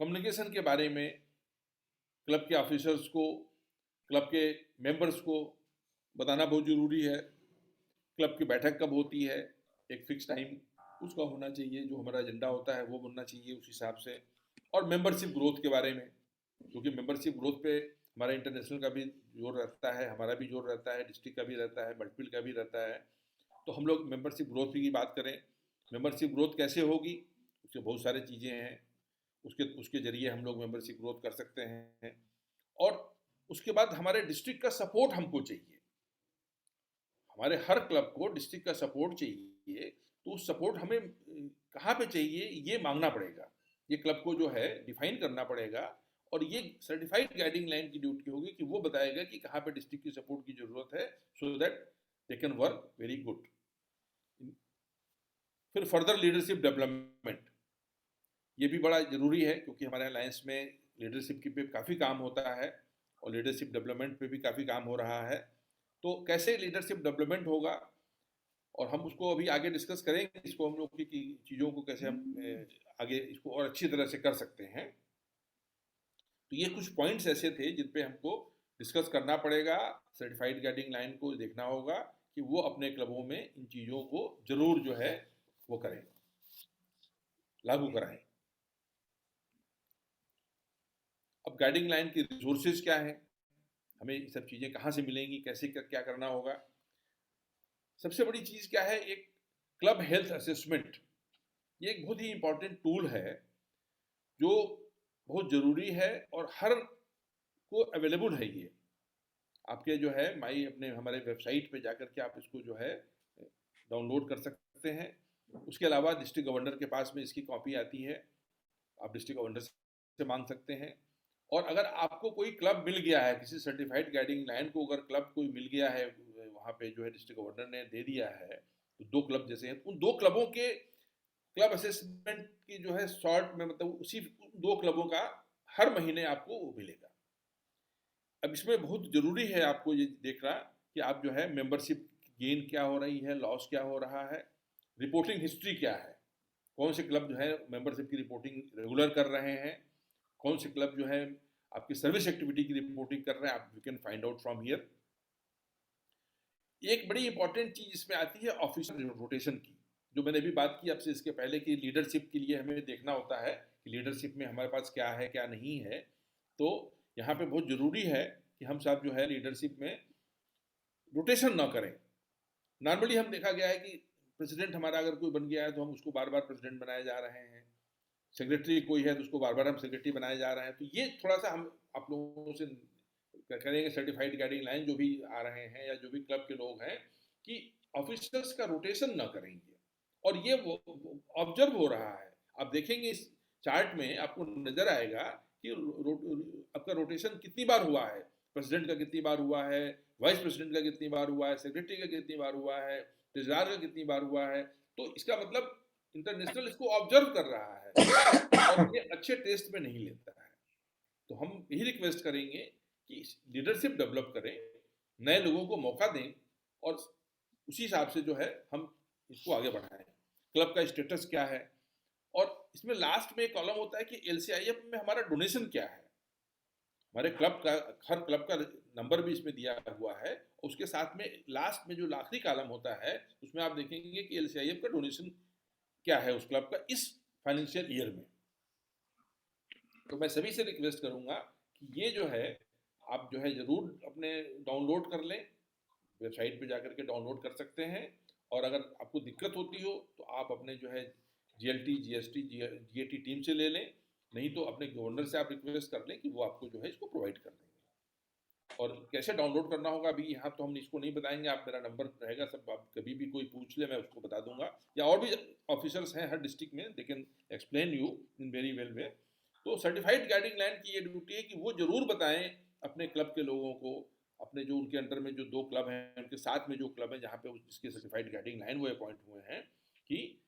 कम्युनिकेशन के बारे में क्लब के ऑफिसर्स को, क्लब के मेंबर्स को बताना बहुत ज़रूरी है. क्लब की बैठक कब होती है, एक फिक्स टाइम उसका होना चाहिए, जो हमारा एजेंडा होता है वो बनना चाहिए उस हिसाब से. और मेंबरशिप ग्रोथ के बारे में, क्योंकि मेंबरशिप ग्रोथ पे हमारा इंटरनेशनल का भी जोर रहता है, हमारा भी जोर रहता है, डिस्ट्रिक्ट का भी रहता है, मल्टीपल का भी रहता है. तो हम लोग मेंबरशिप ग्रोथ की बात करें. मेंबरशिप ग्रोथ कैसे होगी, उसके बहुत सारी चीज़ें हैं, उसके जरिए हम लोग मेंबरशिप ग्रोथ कर सकते हैं. और उसके बाद हमारे डिस्ट्रिक्ट का सपोर्ट हमको चाहिए. हमारे हर क्लब को डिस्ट्रिक्ट का सपोर्ट चाहिए. तो उस सपोर्ट हमें कहाँ पे चाहिए ये मांगना पड़ेगा, ये क्लब को जो है डिफाइन करना पड़ेगा. और ये सर्टिफाइड गाइडिंग लाइन की ड्यूटी होगी कि वो बताएगा कि कहाँ पे डिस्ट्रिक्ट की सपोर्ट की जरूरत है, so that they can work very good. फिर फर्दर लीडरशिप डेवलपमेंट, ये भी बड़ा जरूरी है, क्योंकि हमारे अलायंस में लीडरशिप की पे काफ़ी काम होता है और लीडरशिप डेवलपमेंट पे भी काफ़ी काम हो रहा है. तो कैसे लीडरशिप डेवलपमेंट होगा, और हम उसको अभी आगे डिस्कस करेंगे, इसको हम लोग की चीज़ों को कैसे हम आगे इसको और अच्छी तरह से कर सकते हैं. तो ये कुछ पॉइंट्स ऐसे थे जिन पे हमको डिस्कस करना पड़ेगा. सर्टिफाइड गाइडिंग लाइन को देखना होगा कि वो अपने क्लबों में इन चीज़ों को जरूर जो है वो करें, लागू कराएं. अब गाइडिंग लाइन की रिसोर्सेज क्या है, हमें ये सब चीज़ें कहाँ से मिलेंगी, कैसे क्या करना होगा. सबसे बड़ी चीज़ क्या है, एक क्लब हेल्थ असेसमेंट. ये एक बहुत ही इंपॉर्टेंट टूल है जो बहुत ज़रूरी है और हर को अवेलेबल है. ये आपके जो है अपने हमारे वेबसाइट पे जाकर के आप इसको जो है डाउनलोड कर सकते हैं. उसके अलावा डिस्ट्रिक्ट गवर्नर के पास में इसकी कॉपी आती है, आप डिस्ट्रिक्ट गवर्नर से मांग सकते हैं. और अगर आपको कोई क्लब मिल गया है, किसी सर्टिफाइड गाइडिंग लाइन को अगर क्लब कोई मिल गया है, वहाँ पे जो है डिस्ट्रिक्ट गवर्नर ने दे दिया है, तो 2 क्लब जैसे हैं, उन 2 क्लबों के क्लब असेसमेंट की जो है शॉर्ट में, मतलब उसी 2 क्लबों का हर महीने आपको वो मिलेगा. अब इसमें बहुत ज़रूरी है आपको ये देखना कि आप जो है मेंबरशिप गेन क्या हो रही है, लॉस क्या हो रहा है, रिपोर्टिंग हिस्ट्री क्या है, कौन से क्लब जो है मेंबरशिप की रिपोर्टिंग रेगुलर कर रहे हैं, कौन से क्लब जो है आपकी सर्विस एक्टिविटी की रिपोर्टिंग कर रहे हैं, आप you can find out from here. एक बड़ी इंपॉर्टेंट चीज इसमें आती है ऑफिसर रोटेशन की, जो मैंने भी बात की आपसे इसके पहले कि लीडरशिप के लिए हमें देखना होता है कि लीडरशिप में हमारे पास क्या है क्या नहीं है. तो यहाँ पे बहुत ज़रूरी है कि हम सब जो है लीडरशिप में रोटेशन ना करें. नॉर्मली हम देखा गया है कि प्रेसिडेंट हमारा अगर कोई बन गया है तो हम उसको बार बार प्रेसिडेंट बनाए जा रहे हैं, सेक्रेटरी कोई है तो उसको बार बार हम सेक्रेटरी बनाए जा रहे हैं. तो ये थोड़ा सा हम आप लोगों से करेंगे, सर्टिफाइड गाइडिंग लाइन जो भी आ रहे हैं या जो भी क्लब के लोग हैं, कि ऑफिसर्स का रोटेशन ना करेंगे. और ये वो ऑब्जर्व हो रहा है, आप देखेंगे इस चार्ट में आपको नजर आएगा कि आपका रोटेशन कितनी बार हुआ है, प्रेसिडेंट का कितनी बार हुआ है, वाइस प्रेसिडेंट का कितनी बार हुआ है, सेक्रेटरी का कितनी बार हुआ है, ट्रेजरर का कितनी बार हुआ है. तो इसका मतलब इंटरनेशनल इसको ऑब्जर्व कर रहा है और ये अच्छे टेस्ट में नहीं लेता है. तो हम यही रिक्वेस्ट करेंगे कि लीडरशिप डेवलप करें, नए लोगों को मौका दें और उसी हिसाब से जो है हम इसको आगे बढ़ाएं. क्लब का स्टेटस क्या है, और इसमें लास्ट में एक कॉलम होता है कि LCIF में हमारा डोनेशन क्या है. हमारे क्लब का हर क्लब का नंबर भी इसमें दिया हुआ है. उसके साथ में लास्ट में जो आखिरी कॉलम होता है उसमें आप देखेंगे कि LCIF का डोनेशन क्या है उस क्लब का इस फाइनेंशियल ईयर में. तो मैं सभी से रिक्वेस्ट करूंगा कि ये जो है आप जो है ज़रूर अपने डाउनलोड कर लें, वेबसाइट पे जाकर के डाउनलोड कर सकते हैं. और अगर आपको दिक्कत होती हो तो आप अपने जो है GLT, GST, GAT टीम से ले लें, नहीं तो अपने गवर्नर से आप रिक्वेस्ट कर लें कि वो आपको जो है इसको प्रोवाइड कर देंगे. और कैसे डाउनलोड करना होगा अभी यहाँ तो हम इसको नहीं बताएंगे, आप मेरा नंबर रहेगा सब, आप कभी भी कोई पूछ ले मैं उसको बता दूंगा, या और भी ऑफिसर्स हैं हर डिस्ट्रिक्ट में, they can explain you in very well way. तो सर्टिफाइड गाइडिंग लाइन की ये ड्यूटी है कि वो जरूर बताएं अपने क्लब के लोगों को, अपने जो उनके अंडर में जो 2 क्लब हैं, उनके साथ में जो क्लब है जहाँ पे जिसके सर्टिफाइड गाइडिंग लाइन वो अपॉइंट हुए हैं, कि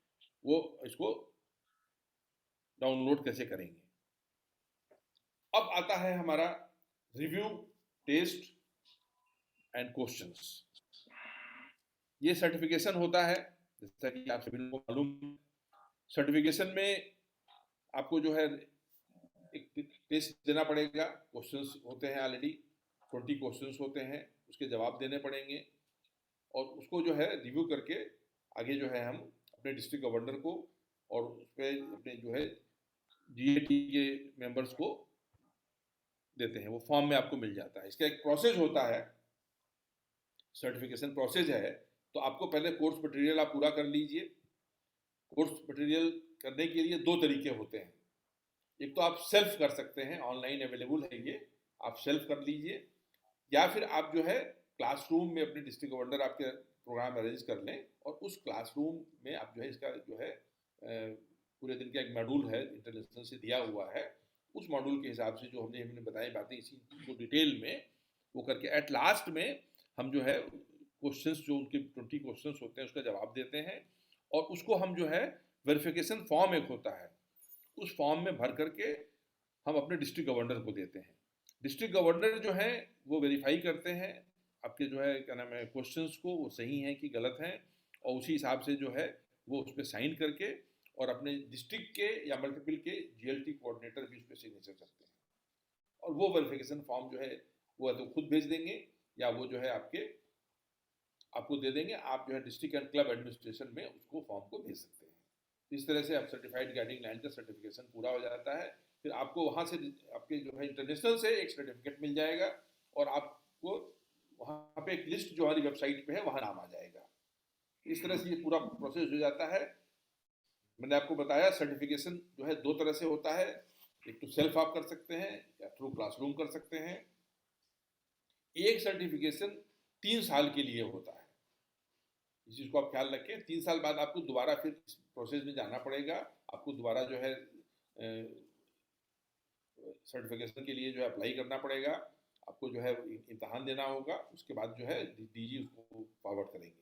वो इसको डाउनलोड कैसे करेंगे। अब आता है हमारा रिव्यू, टेस्ट एंड क्वेश्चंस। ये सर्टिफिकेशन होता है, जैसा कि आप सभी लोगों को मालूम। सर्टिफिकेशन में आपको जो है एक टेस्ट देना पड़ेगा, क्वेश्चंस होते हैं ऑलरेडी 20 क्वेश्चंस होते हैं, उसके जवाब देने पड़ेंगे, और उसको जो है रिव्यू करके आगे जो है हम अपने डिस्ट्रिक्ट गवर्नर को और उस पर अपने जो है GAT के मेंबर्स को देते हैं, वो फॉर्म में आपको मिल जाता है। इसका एक प्रोसेस होता है, सर्टिफिकेशन प्रोसेस है। तो आपको पहले कोर्स मटेरियल आप पूरा कर लीजिए। कोर्स मटेरियल करने के लिए 2 तरीके होते हैं। एक तो आप सेल्फ कर सकते हैं, ऑनलाइन अवेलेबल है ये, आप सेल्फ कर लीजिए, या फिर आप जो है क्लासरूम में अपने डिस्ट्रिक्ट गवर्नर आपके प्रोग्राम अरेंज कर लें और उस क्लासरूम में आप जो है इसका जो है पूरे दिन का एक मॉड्यूल है इंटरनेशनल से दिया हुआ है, उस मॉड्यूल के हिसाब से जो हमने बताई बातें इसी को डिटेल में वो करके एट लास्ट में हम जो है क्वेश्चंस जो उनके 20 क्वेश्चंस होते हैं उसका जवाब देते हैं, और उसको हम जो है वेरिफिकेशन फॉर्म एक होता है, उस फॉर्म में भर करके हम अपने डिस्ट्रिक्ट गवर्नर को देते हैं। डिस्ट्रिक्ट गवर्नर जो है वो वेरीफाई करते हैं आपके जो है क्या नाम है क्वेश्चंस को, वो सही हैं कि गलत हैं, और उसी हिसाब से जो है वो उस पर साइन करके और अपने डिस्ट्रिक्ट के या मल्टीपल के GLT कोऑर्डिनेटर भी उस पर सिग्नेचर करते हैं, और वो वेरिफिकेशन फॉर्म जो है वो तो खुद भेज देंगे या वो जो है आपको दे देंगे, आप जो है डिस्ट्रिक्ट एंड क्लब एडमिनिस्ट्रेशन में उसको फॉर्म को भेज सकते हैं। इस तरह से आप सर्टिफाइड गाइडिंग लाइन का सर्टिफिकेशन पूरा हो जाता है। फिर आपको वहाँ से आपके जो है इंटरनेशनल से एक सर्टिफिकेट मिल जाएगा, और आपको वहाँ पे एक लिस्ट जो हमारी वेबसाइट पे है वहाँ नाम आ जाएगा। इस तरह से ये पूरा प्रोसेस हो जाता है। मैंने आपको बताया सर्टिफिकेशन जो है 2 तरह से होता है, एक तो सेल्फ आप कर सकते हैं या थ्रू क्लासरूम कर सकते हैं। एक सर्टिफिकेशन 3 साल के लिए होता है, इस चीज़ को आप ख्याल रखें। 3 साल बाद आपको दोबारा फिर इस प्रोसेस में जाना पड़ेगा, आपको दोबारा जो है सर्टिफिकेशन के लिए जो है अप्लाई करना पड़ेगा, आपको जो है इम्तहान देना होगा, उसके बाद जो है DG उसको फॉरवर्ड करेंगे।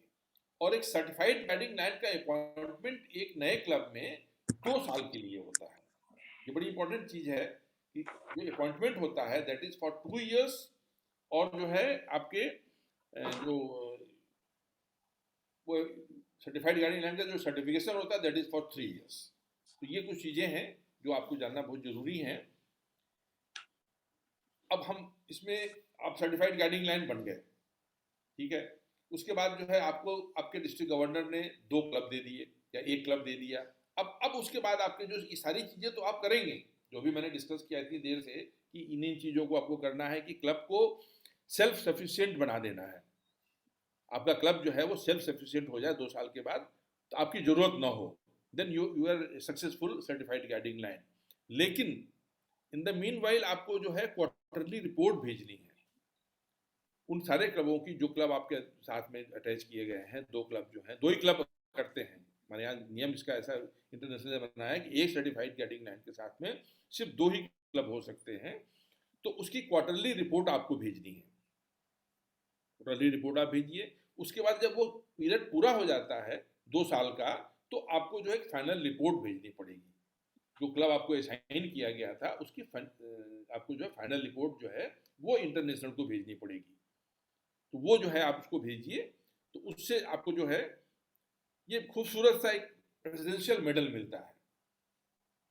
और एक सर्टिफाइड गाइडिंग लाइन का अपॉइंटमेंट एक नए क्लब में 2 साल के लिए होता है। ये बड़ी इंपॉर्टेंट चीज़ है कि जो अपॉइंटमेंट होता है दैट इज फॉर 2 years, और जो है आपके जो वो सर्टिफाइड गाइडिंग लाइन का जो सर्टिफिकेशन होता है दैट इज फॉर 3 years। तो ये कुछ चीज़ें हैं जो आपको जानना बहुत जरूरी है। अब हम इसमें आप सर्टिफाइड गाइडिंग लाइन बन गए, ठीक है। उसके बाद जो है आपको आपके डिस्ट्रिक्ट गवर्नर ने 2 क्लब दे दिए या 1 क्लब दे दिया। अब उसके बाद आपके जो ये सारी चीज़ें तो आप करेंगे, जो भी मैंने डिस्कस किया इतनी देर से कि इन चीज़ों को आपको करना है कि क्लब को सेल्फ सफिशिएंट बना देना है। आपका क्लब जो है वो सेल्फ सफिशिएंट हो जाए 2 साल के बाद, तो आपकी ज़रूरत ना हो, then you are successful certified guiding line. लेकिन इन द मीन वाइल आपको जो है क्वार्टरली रिपोर्ट भेजनी है उन सारे क्लबों की, जो क्लब आपके साथ में अटैच किए गए हैं। 2 क्लब जो हैं, 2 ही क्लब करते हैं, हमारे यहाँ नियम इसका ऐसा इंटरनेशनल बना है कि एक सर्टिफाइड गाइडिंग लाइन के साथ में सिर्फ 2 ही क्लब हो सकते हैं। तो उसकी क्वार्टरली रिपोर्ट आपको भेजनी है, क्वार्टरली रिपोर्ट आप भेजिए। उसके बाद जब वो पीरियड पूरा हो जाता है 2 साल का, तो आपको जो है फाइनल रिपोर्ट भेजनी पड़ेगी। जो क्लब आपको असाइन किया गया था उसकी आपको जो है फाइनल रिपोर्ट जो है वो इंटरनेशनल को भेजनी पड़ेगी। तो वो जो है आप उसको भेजिए, तो उससे आपको जो है ये खूबसूरत सा एक प्रेसिडेंशियल मेडल मिलता है।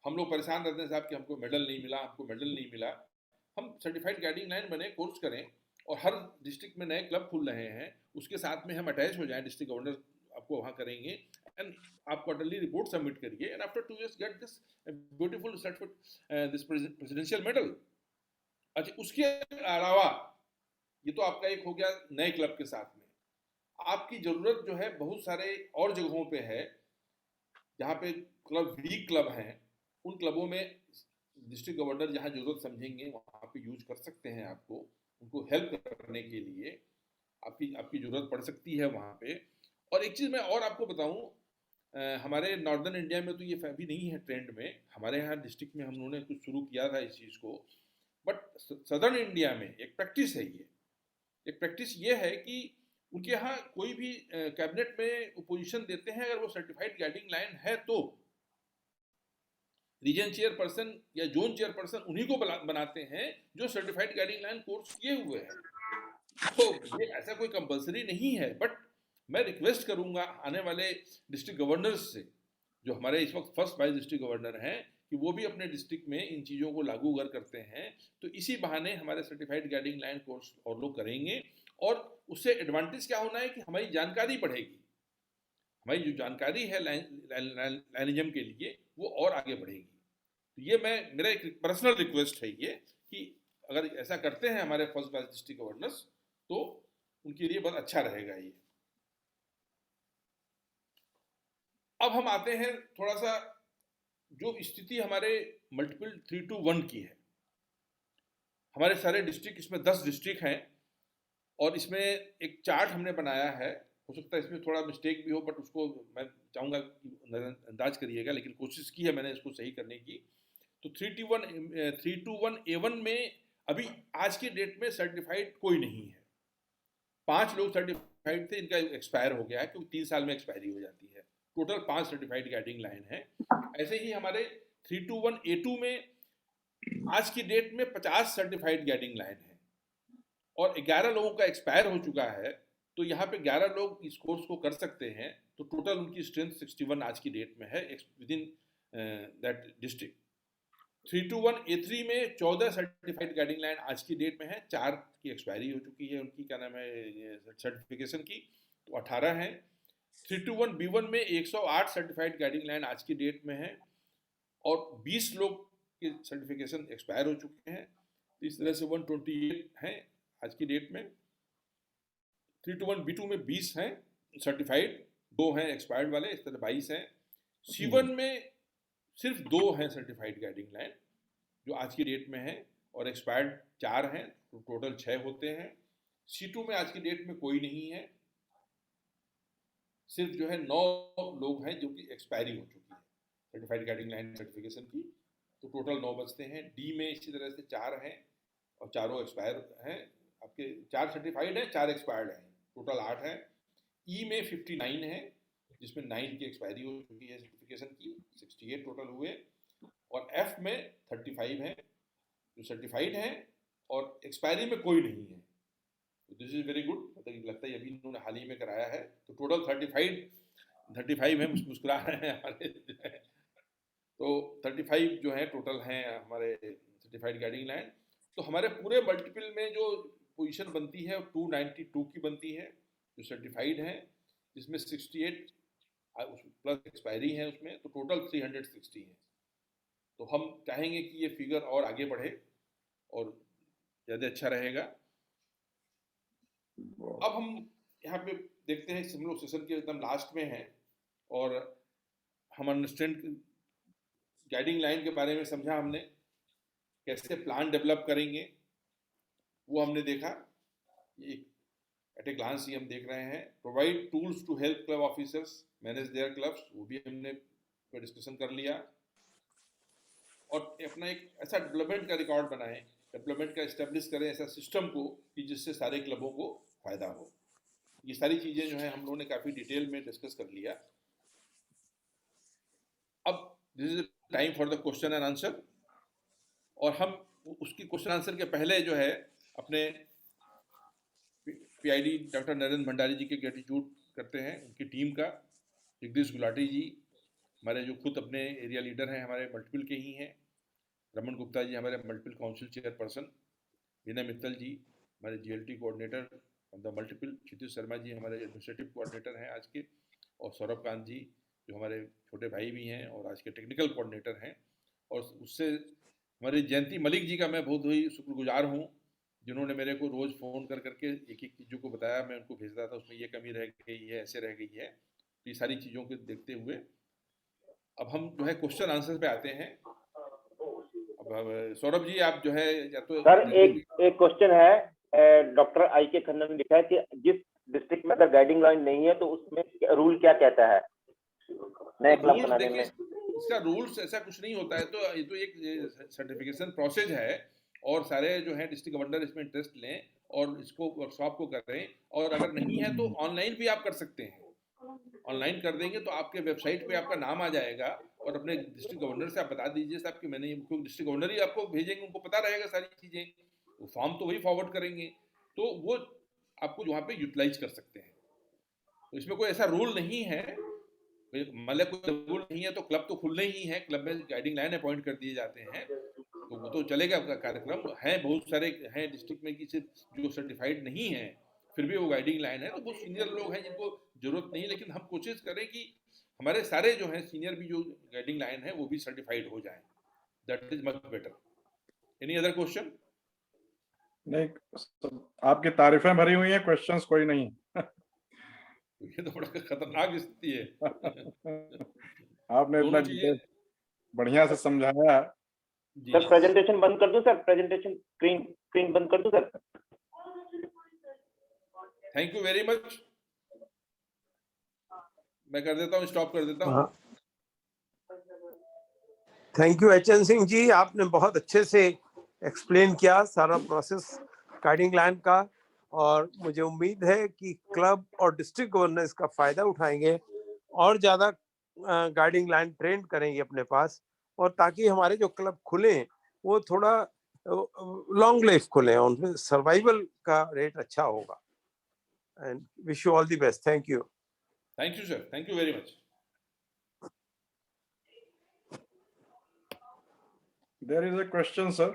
हम लोग परेशान रहते हैं साहब कि हमको मेडल नहीं मिला, हमको मेडल नहीं मिला। हम सर्टिफाइड गाइडिंग लाइन बने, कोर्स करें, और हर डिस्ट्रिक्ट में नए क्लब खुल रहे हैं, उसके साथ में हम अटैच हो जाएं, डिस्ट्रिक्ट गवर्नर आपको वहाँ करेंगे, एंड आप क्वार्टरली रिपोर्ट सबमिट करिए, and after 2 years get this beautiful certificate, this presidential medal. अच्छा, उसके अलावा ये तो आपका एक हो गया नए क्लब के साथ में। आपकी ज़रूरत जो है बहुत सारे और जगहों पे है जहाँ पे क्लब वीक क्लब हैं, उन क्लबों में डिस्ट्रिक्ट गवर्नर जहाँ ज़रूरत समझेंगे वहाँ पे यूज कर सकते हैं आपको। उनको हेल्प करने के लिए आपकी जरूरत पड़ सकती है वहाँ पे। और एक चीज़ मैं और आपको बताऊँ, हमारे नॉर्दर्न इंडिया में तो ये अभी नहीं है ट्रेंड में, हमारे यहाँ डिस्ट्रिक्ट में हम लोगों ने कुछ शुरू किया था इस चीज़ को, बट सदर्न इंडिया में एक प्रैक्टिस है ये। एक प्रैक्टिस ये है कि उनके यहाँ कोई भी कैबिनेट में पोजीशन देते हैं, अगर वो सर्टिफाइड गाइडिंग लाइन है तो रीजन चेयरपर्सन या जोन चेयरपर्सन उन्हीं को बनाते हैं जो सर्टिफाइड गाइडिंग लाइन कोर्स किए हुए हैं। तो ये ऐसा कोई कंपलसरी नहीं है, बट मैं रिक्वेस्ट करूंगा आने वाले डिस्ट्रिक्ट गवर्नर्स से, जो हमारे इस वक्त फर्स्ट वाइस डिस्ट्रिक्ट गवर्नर हैं, कि वो भी अपने डिस्ट्रिक्ट में इन चीज़ों को लागू अगर करते हैं तो इसी बहाने हमारे सर्टिफाइड गाइडिंग लाइन कोर्स और लोग करेंगे, और उससे एडवांटेज क्या होना है कि हमारी जानकारी बढ़ेगी, हमारी जो जानकारी है लाइनिज्म के लिए वो और आगे बढ़ेगी। तो ये मेरा एक पर्सनल रिक्वेस्ट है ये, कि अगर ऐसा करते हैं हमारे फर्स्ट वाइस डिस्ट्रिक्ट गवर्नर्स तो उनके लिए बहुत अच्छा रहेगा ये। अब हम आते हैं थोड़ा सा जो स्थिति हमारे मल्टीपल 3-2-1 की है। हमारे सारे डिस्ट्रिक्ट, इसमें 10 डिस्ट्रिक्ट हैं और इसमें एक चार्ट हमने बनाया है, हो सकता है इसमें थोड़ा मिस्टेक भी हो, बट उसको मैं चाहूँगा कि नज़रअंदाज करिएगा, लेकिन कोशिश की है मैंने इसको सही करने की। तो 3-2-1 में अभी आज की डेट में सर्टिफाइड कोई नहीं है। 5 लोग सर्टिफाइड थे, इनका एक्सपायर हो गया है क्योंकि 3 साल में एक्सपायरी हो जाती है। टोटल 5 सर्टिफाइड गाइडिंग लाइन है। ऐसे ही हमारे 3-2-1A2 में आज की डेट में 50 सर्टिफाइड गाइडिंग लाइन है और 11 लोगों का एक्सपायर हो चुका है, तो यहाँ पे 11 लोग इस कोर्स को कर सकते हैं। तो टोटल उनकी स्ट्रेंथ 61 आज की डेट में है with in that district. 3-2-1A3 में 14 सर्टिफाइड गाइडिंग लाइन आज की डेट में है, 4 की एक्सपायरी हो चुकी है उनकी, क्या नाम है, सर्टिफिकेशन की, तो 18 हैं। 3-2-1B1 में 108 सर्टिफाइड गाइडिंग लाइन आज की डेट में है और 20 लोग के सर्टिफिकेशन एक्सपायर हो चुके हैं, तो इस तरह से 128 हैं आज की डेट में। 3-2-1B2 में 20 हैं सर्टिफाइड, 2 हैं एक्सपायर्ड वाले, इस तरह 22 हैं। C1 में सिर्फ 2 हैं सर्टिफाइड गाइडिंग लाइन जो आज की डेट में है और एक्सपायर्ड 4 हैं, तो टोटल 6 होते हैं। C2 में आज की डेट में कोई नहीं है, सिर्फ जो है 9 लोग हैं जो कि एक्सपायरी हो चुकी है सर्टिफाइड गाइडिंग लाइन सर्टिफिकेशन की, तो टोटल 9 बचते हैं। डी में इसी तरह से 4 हैं और चारों एक्सपायर हैं, आपके 4 सर्टिफाइड हैं, 4 एक्सपायर्ड हैं, टोटल 8 हैं। ई में 59 है जिसमें 9 की एक्सपायरी हो चुकी है सर्टिफिकेशन की, 68 टोटल हुए। और एफ में 35 हैं जो सर्टिफाइड हैं और एक्सपायरी में कोई नहीं है, तो दिस इज वेरी गुड, मतलब लगता है अभी इन्होंने हाल ही में कराया है। तो टोटल 35 है, मुस्कुरा रहे हैं हमारे तो 35 जो है टोटल हैं हमारे सर्टिफाइड गाइडिंग लाइन। तो हमारे पूरे मल्टीपल में जो पोजीशन बनती है 292 की बनती है जो सर्टिफाइड हैं, जिसमें 68 प्लस एक्सपायरी है उसमें, तो टोटल 360 है। तो हम चाहेंगे कि ये फिगर और आगे बढ़े और ज़्यादा अच्छा रहेगा। अब हम यहाँ पे देखते हैं, हम लोग सेशन के एकदम लास्ट में हैं और हम अंडरस्टैंड गाइडिंग लाइन के बारे में समझा हमने, कैसे प्लान डेवलप करेंगे वो हमने देखा, एट ए ग्लांस ही हम देख रहे हैं। Provide tools to help club officers manage their clubs, वो भी हमने डिस्कशन कर लिया। और अपना एक ऐसा डेवलपमेंट का रिकॉर्ड बनाएं, डेवलपमेंट का इस्टेब्लिश करें ऐसा सिस्टम को कि जिससे सारे क्लबों को फायदा हो। ये सारी चीजें जो है हम लोगों ने काफी डिटेल में डिस्कस कर लिया। अब this is time for the question and answer, और हम उसकी क्वेश्चन आंसर के पहले जो है अपने पीआईडी डॉक्टर नरेंद्र भंडारी जी के ग्रेटिट्यूड करते हैं, उनकी टीम का। जगदीश गुलाटी जी हमारे जो खुद अपने एरिया लीडर हैं, हमारे मल्टीपल के ही हैं। रमन गुप्ता जी हमारे multiple council chairperson. Vinay Mittal ji हमारे GLT coordinator of the multiple. Kshitij Sharma ji हमारे एडमिनिस्ट्रेटिव कोऑर्डिनेटर हैं आज के, और सौरभ कांत जी जो हमारे छोटे भाई भी हैं और आज के टेक्निकल कोऑर्डिनेटर हैं। और उससे हमारे जयंती मलिक जी का मैं बहुत ही शुक्रगुजार हूँ, जिन्होंने मेरे को रोज़ फ़ोन कर करके एक एक चीज़ों को बताया, मैं उनको भेजता था, उसमें ये कमी रह गई है, ऐसे रह गई है। तो ये सारी चीज़ों को देखते हुए अब हम जो है क्वेश्चन आंसर पे आते हैं। अब सौरभ जी आप जो है या तो सर एक क्वेश्चन है डॉक्टर आई के खन्ना ने लिखा है कि जिस डिस्ट्रिक्ट में अगर गाइडिंग लाइन नहीं है तो उसमें रूल क्या कहता है नए क्लब रूल्स बनाने देखिए, में? इसका रूल्स ऐसा कुछ नहीं होता है, तो ये तो एक सर्टिफिकेशन प्रोसेस है, और सारे जो है डिस्ट्रिक्ट गवर्नर इसमें इंटरेस्ट लें और इसको वर्कशॉप को करें, और अगर नहीं है तो ऑनलाइन भी आप कर सकते हैं। ऑनलाइन कर देंगे तो आपके वेबसाइट पे आपका नाम आ जाएगा, और अपने डिस्ट्रिक्ट गवर्नर से आप बता दीजिए साहब कि मैंने, क्योंकि डिस्ट्रिक्ट गवर्नर ही आपको भेजेंगे, उनको पता रहेगा सारी चीज़ें, वो फॉर्म तो वही फॉरवर्ड करेंगे, तो वो आपको वहाँ पे यूटिलाइज कर सकते हैं। तो इसमें कोई ऐसा रूल नहीं है, मतलब कोई रूल नहीं है तो क्लब तो खुलने ही है, क्लब में गाइडिंग लाइन अपॉइंट कर दिए जाते हैं, तो वो तो चलेगा आपका कार्यक्रम। हैं बहुत सारे हैं डिस्ट्रिक्ट में कि सिर्फ जो सर्टिफाइड नहीं है फिर भी वो गाइडिंग लाइन है, तो बहुत सीनियर लोग हैं जिनको जरूरत नहीं, लेकिन हम कोशिश करें कि हमारे सारे जो हैं सीनियर भी जो गाइडिंग लाइन है वो भी सर्टिफाइड हो जाए, that is much better. Any other question? नहीं, आपकी तारीफें भरी हुई हैं, क्वेश्चंस कोई नहीं। ये तो बड़ा खतरनाक स्थिति है। आपने इतना दोनों चीजें बढ़िया से समझाया है। जी। सर प्रेजेंटेशन बंद कर दूं सर? प्रेजेंटेशन स्क्रीन बंद कर दूं sir? Thank you very much, मैं कर देता हूँ, स्टॉप कर देता हूँ। हाँ, thank you HN Singh ji, आपने बहुत अच्छे से एक्सप्लेन किया सारा प्रोसेस गाइडिंग लाइन का, और मुझे उम्मीद है कि क्लब और डिस्ट्रिक्ट गवर्नर इसका फायदा उठाएंगे और ज्यादा गाइडिंग लाइन ट्रेंड करेंगे अपने पास, और ताकि हमारे जो क्लब खुले वो थोड़ा लॉन्ग लाइफ खुले, उनमें सर्वाइवल का रेट अच्छा होगा। And wish you all the best. Thank you. Thank you sir, thank you very much. There is a question, sir.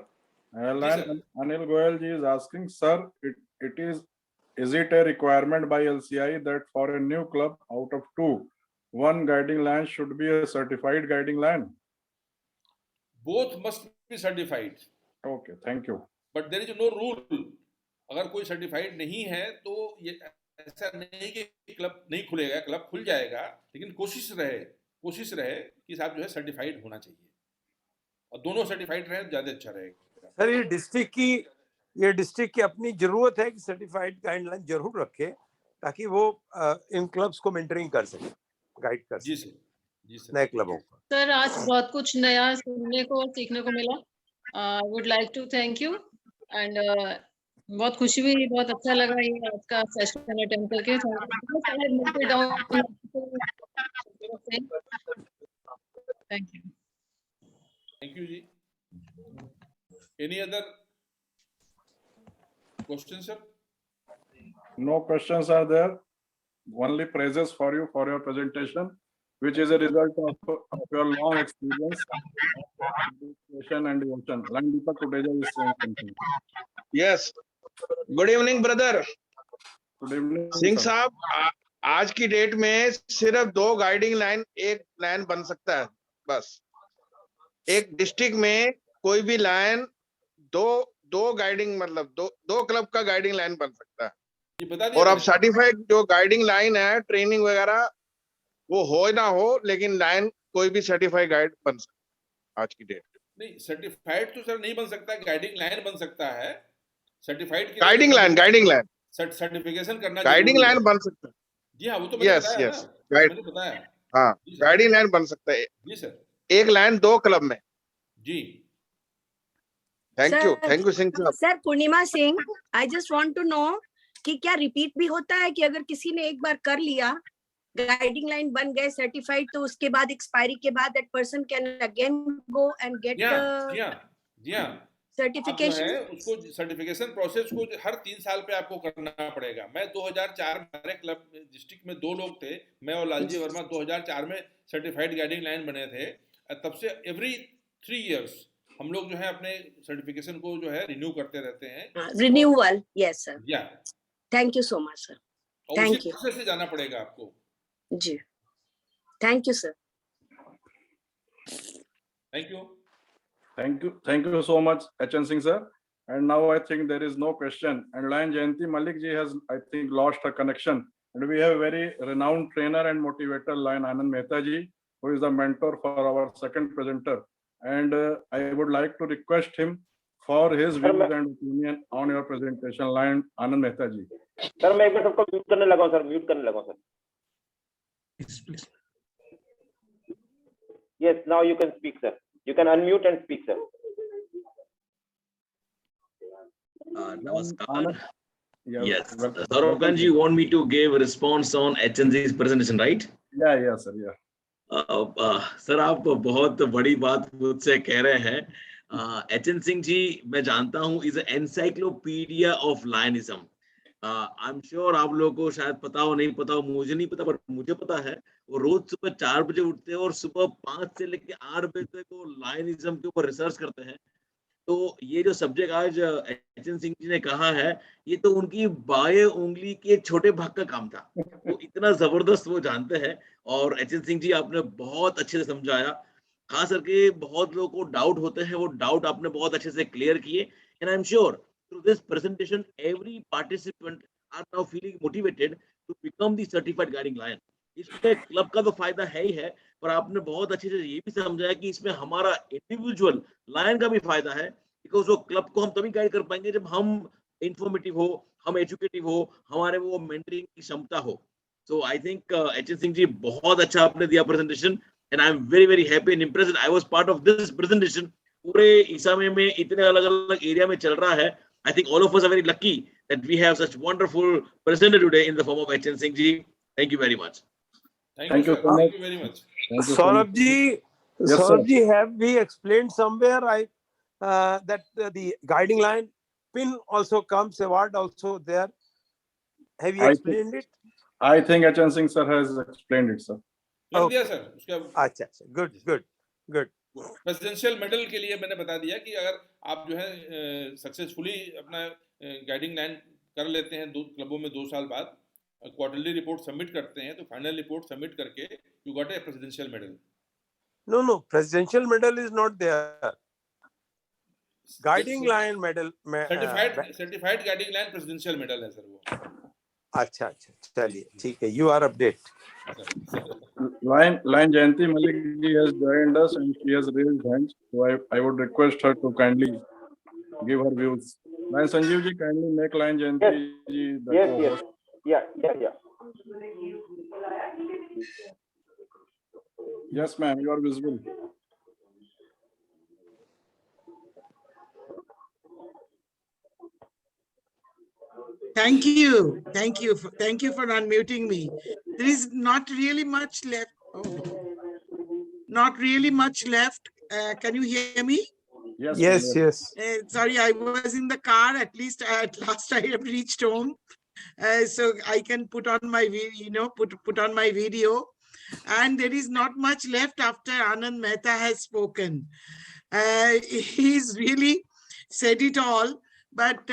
sir. Anil Goyal ji is asking, sir, is it a requirement by LCI that for a new club out of 2, one guiding line should be a certified guiding line? Both must be certified. Okay, thank you. But there is no rule. अगर कोई सर्टिफाइड नहीं है तो ये ऐसा नहीं कि क्लब नहीं खुलेगा, क्लब खुल जाएगा, लेकिन कोशिश रहे कि साहब जो है सर्टिफाइड होना चाहिए, और दोनों सर्टिफाइड रहे ज्यादा अच्छा रहेगा। सर ये डिस्ट्रिक्ट की अपनी जरूरत है कि सर्टिफाइड गाइडलाइन जरूर रखे, ताकि वो इन क्लब्स को मेंटरिंग कर सके, गाइड कर सके। जी सर, नए क्लबों को। सर आज बहुत कुछ नया सुनने को और सीखने को मिला। Would like to thank you, and बहुत खुशी हुई, बहुत अच्छा लगा ये आज का सेशन अटेंड करके। थैंक यू जी। Any other question sir? No questions are there. Only praises for you for your presentation, which is a result of your long experience, dedication and devotion. Line Deepak Kuteja is saying something. Yes, good evening brother Good evening, Singh sir. साहब। आज की डेट में सिर्फ 2 गाइडिंग लाइन, एक लाइन बन सकता है बस। एक डिस्ट्रिक्ट में कोई भी लाइन दो गाइडिंग, मतलब दो क्लब का गाइडिंग लाइन बन सकता है। ये बता दिया और अब मैंने। सर्टिफाइड जो गाइडिंग लाइन है, ट्रेनिंग वगैरह वो हो ना हो, लेकिन लाइन कोई भी सर्टिफाइड गाइड बन सकता है आज की डेट में। नहीं, सर्टिफाइड तो सर नहीं बन सकता, गाइडिंग लाइन बन सकता है। सर्टिफाइड गाइडिंग लाइन सर्टिफिकेशन करना गाइडिंग जरूरी लाइन है। बन सकता है। जी हाँ, वो तो मैंने यस बताया यस, ना, मैंने बताया। हाँ, जी सर। गाइडिंग लाइन बन सकता है जी सर। एक लाइन 2 क्लब में। जी थैंक यू सिंह साहब। Sir Purnima Singh, I just want to know कि क्या रिपीट भी होता है कि अगर किसी ने एक बार कर लिया, गाइडिंग लाइन बन गए सर्टिफाइड, तो उसके बाद एक्सपायरी के बाद that person can again go and get जी हाँ, सर्टिफिकेशन? उसको सर्टिफिकेशन प्रोसेस को हर 3 साल पे आपको करना पड़ेगा। मैं 2004 में, हमारे क्लब डिस्ट्रिक्ट में 2 लोग थे, मैं और लालजी वर्मा 2004 में सर्टिफाइड गाइडिंग लाइन बने थे। तब से एवरी 3 इयर्स हम लोग जो है अपने सर्टिफिकेशन को जो है रिन्यू करते रहते हैं। Renewal, yes sir. या thank you so much sir. और Thank उसी you. प्रोसेस से जाना पड़ेगा आपको। जी, thank you sir. Thank you. Thank you so much, HN Singh sir. And now I think there is no question. And Lion Jayanti Malik ji has, I think, lost her connection. And we have a very renowned trainer and motivator, Lion Anand Mehta ji, who is the mentor for our second presenter. And I would like to request him for his Sir, views मैं- and opinion on your presentation. Lion Anand Mehta ji. Sir मैं एक बार सबको म्यूट करने लगा हूं सर, म्यूट करने लगा हूं sir. Yes, now you can speak, sir. You can unmute and speak, sir. Namaskar. Anand- Yes, welcome. Saurabh Khan, you want me to give a response on HNC's presentation, right? Yeah, sir, yeah. Sir आप बहुत बड़ी बात मुझसे कह रहे हैं. HN सिंह जी मैं जानता हूँ is encyclopedia of lionism. I am sure आप लोगों को शायद पता हो, नहीं पता हो, मुझे नहीं पता, पर मुझे पता है वो रोज सुबह 4 बजे उठते हैं और सुबह 5 से लेकर 8 बजे तक वो लायनिज्म के ऊपर रिसर्च करते हैं. तो ये जो सब्जेक्ट आज HN सिंह जी ने कहा है, ये तो उनकी बाएं उंगली के एक छोटे भाग का काम था. वो इतना जबरदस्त वो जानते हैं. और HN सिंह जी आपने बहुत अच्छे से समझाया. खास करके बहुत लोगों को डाउट होते हैं, वो डाउट आपने बहुत अच्छे से क्लियर किए. And I am sure through this presentation every participant are now feeling motivated to become the certified guiding lion. इसमें क्लब का तो फायदा है ही है, पर आपने बहुत अच्छे से ये भी समझाया कि इसमें हमारा इंडिविजुअल लायन का भी फायदा है. बिकॉज वो क्लब को हम तभी गाइड कर पाएंगे जब हम इंफॉर्मेटिव हो, हम एजुकेटिव हो, हमारे वो मेंटरिंग की क्षमता हो. So I think HN Singh जी बहुत अच्छा आपने दिया presentation and I am very very happy and impressed. I was part of this presentation. पूरे ईसा में इतने अलग अलग एरिया में चल रहा है. I think all of us are very lucky that we have such wonderful presenter today in the form of HN Singh ji. Thank you very much. Thank you, you sir. so Thank much. you very much. Thank you so Saurabh much. ji, Yes, Saurabh sir. ji, have we explained somewhere that the guiding line pin also comes, award also there? Have you I explained it? I think HN Singh sir has explained it, sir. कर दिया Okay. सर. उसका अच्छा, good. प्रेसिडेंशियल मेडल के लिए मैंने बता दिया कि अगर आप जो है सक्सेसफुली अपना गाइडिंग लाइन कर लेते हैं 2 क्लबों में 2 साल बाद, क्वार्टरली रिपोर्ट सबमिट करते हैं, तो फाइनल रिपोर्ट सबमिट करके you got a presidential medal. No, presidential medal is not there. Guiding line medal. Certified guiding line presidential medal है सर वो. अच्छा, चलिए ठीक है. You are update. Lion Jayanti Malik ji has joined us and she has raised hands. So I would request her to kindly give her views. Lion Sanjeev ji, kindly make Lion Jayanti ji the Yes, co-host. yes. Yeah. Yes, ma'am, you are visible. Thank you. Thank you for unmuting me. There is not really much left. Not really much left. Can you hear me? Yes, Yes, ma'am, yes. Sorry, I was in the car. At last I have reached home. So I can put on my put on my video. And there is not much left after Anand Mehta has spoken. He's really said it all. But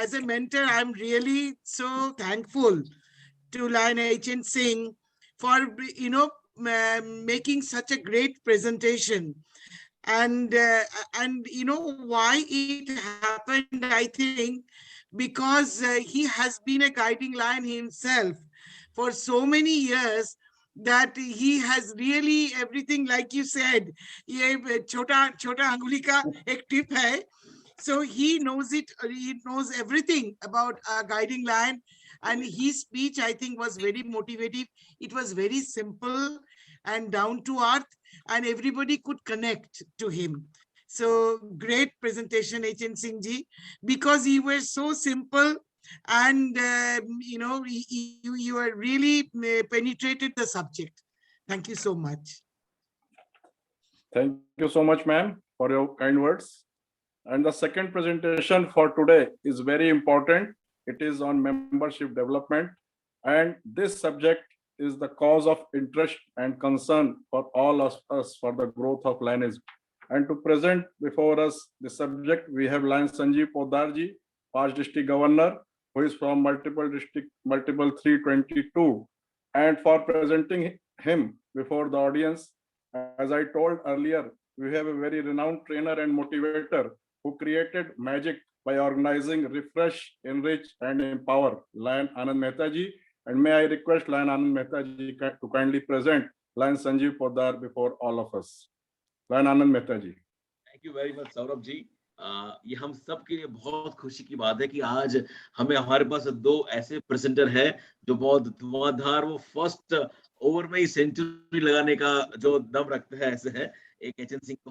as a mentor, I'm really so thankful to Lion HN Singh for making such a great presentation. And why it happened, I think, because he has been a guiding lion himself for so many years that he has really everything, like you said, ye chota anguli ka ek tip hai. So he knows it, he knows everything about a guiding lion, and his speech, I think, was very motivative. It was very simple and down to earth, and everybody could connect to him. So great presentation, HN Singh ji, because you were so simple and you were really penetrated the subject. Thank you so much. Thank you so much, ma'am, for your kind words. And the second presentation for today is very important. It is on membership development. And this subject is the cause of interest and concern for all of us for the growth of Lionism. And to present before us the subject, we have Lion Sanjeev Poddar ji, past district governor, who is from multiple 322. And for presenting him before the audience, as I told earlier, we have a very renowned trainer and motivator who created magic by organizing, refresh, enrich, and empower, Lion Anand Mehta ji. And may I request Lion Anand Mehta ji to kindly present Lion Sanjeev Poddar before all of us. Lion Anand Mehta ji. Thank you very much, Saurabh ji. ये हम सब के लिए बहुत खुशी की बात है कि आज हमारे पास दो ऐसे प्रेजेंटर हैं जो बहुत धुआंधार, वो फर्स्ट ओवर में ही सेंचुरी लगाने का जो दम रखते हैं, ऐसे है। एक एचएन सिंह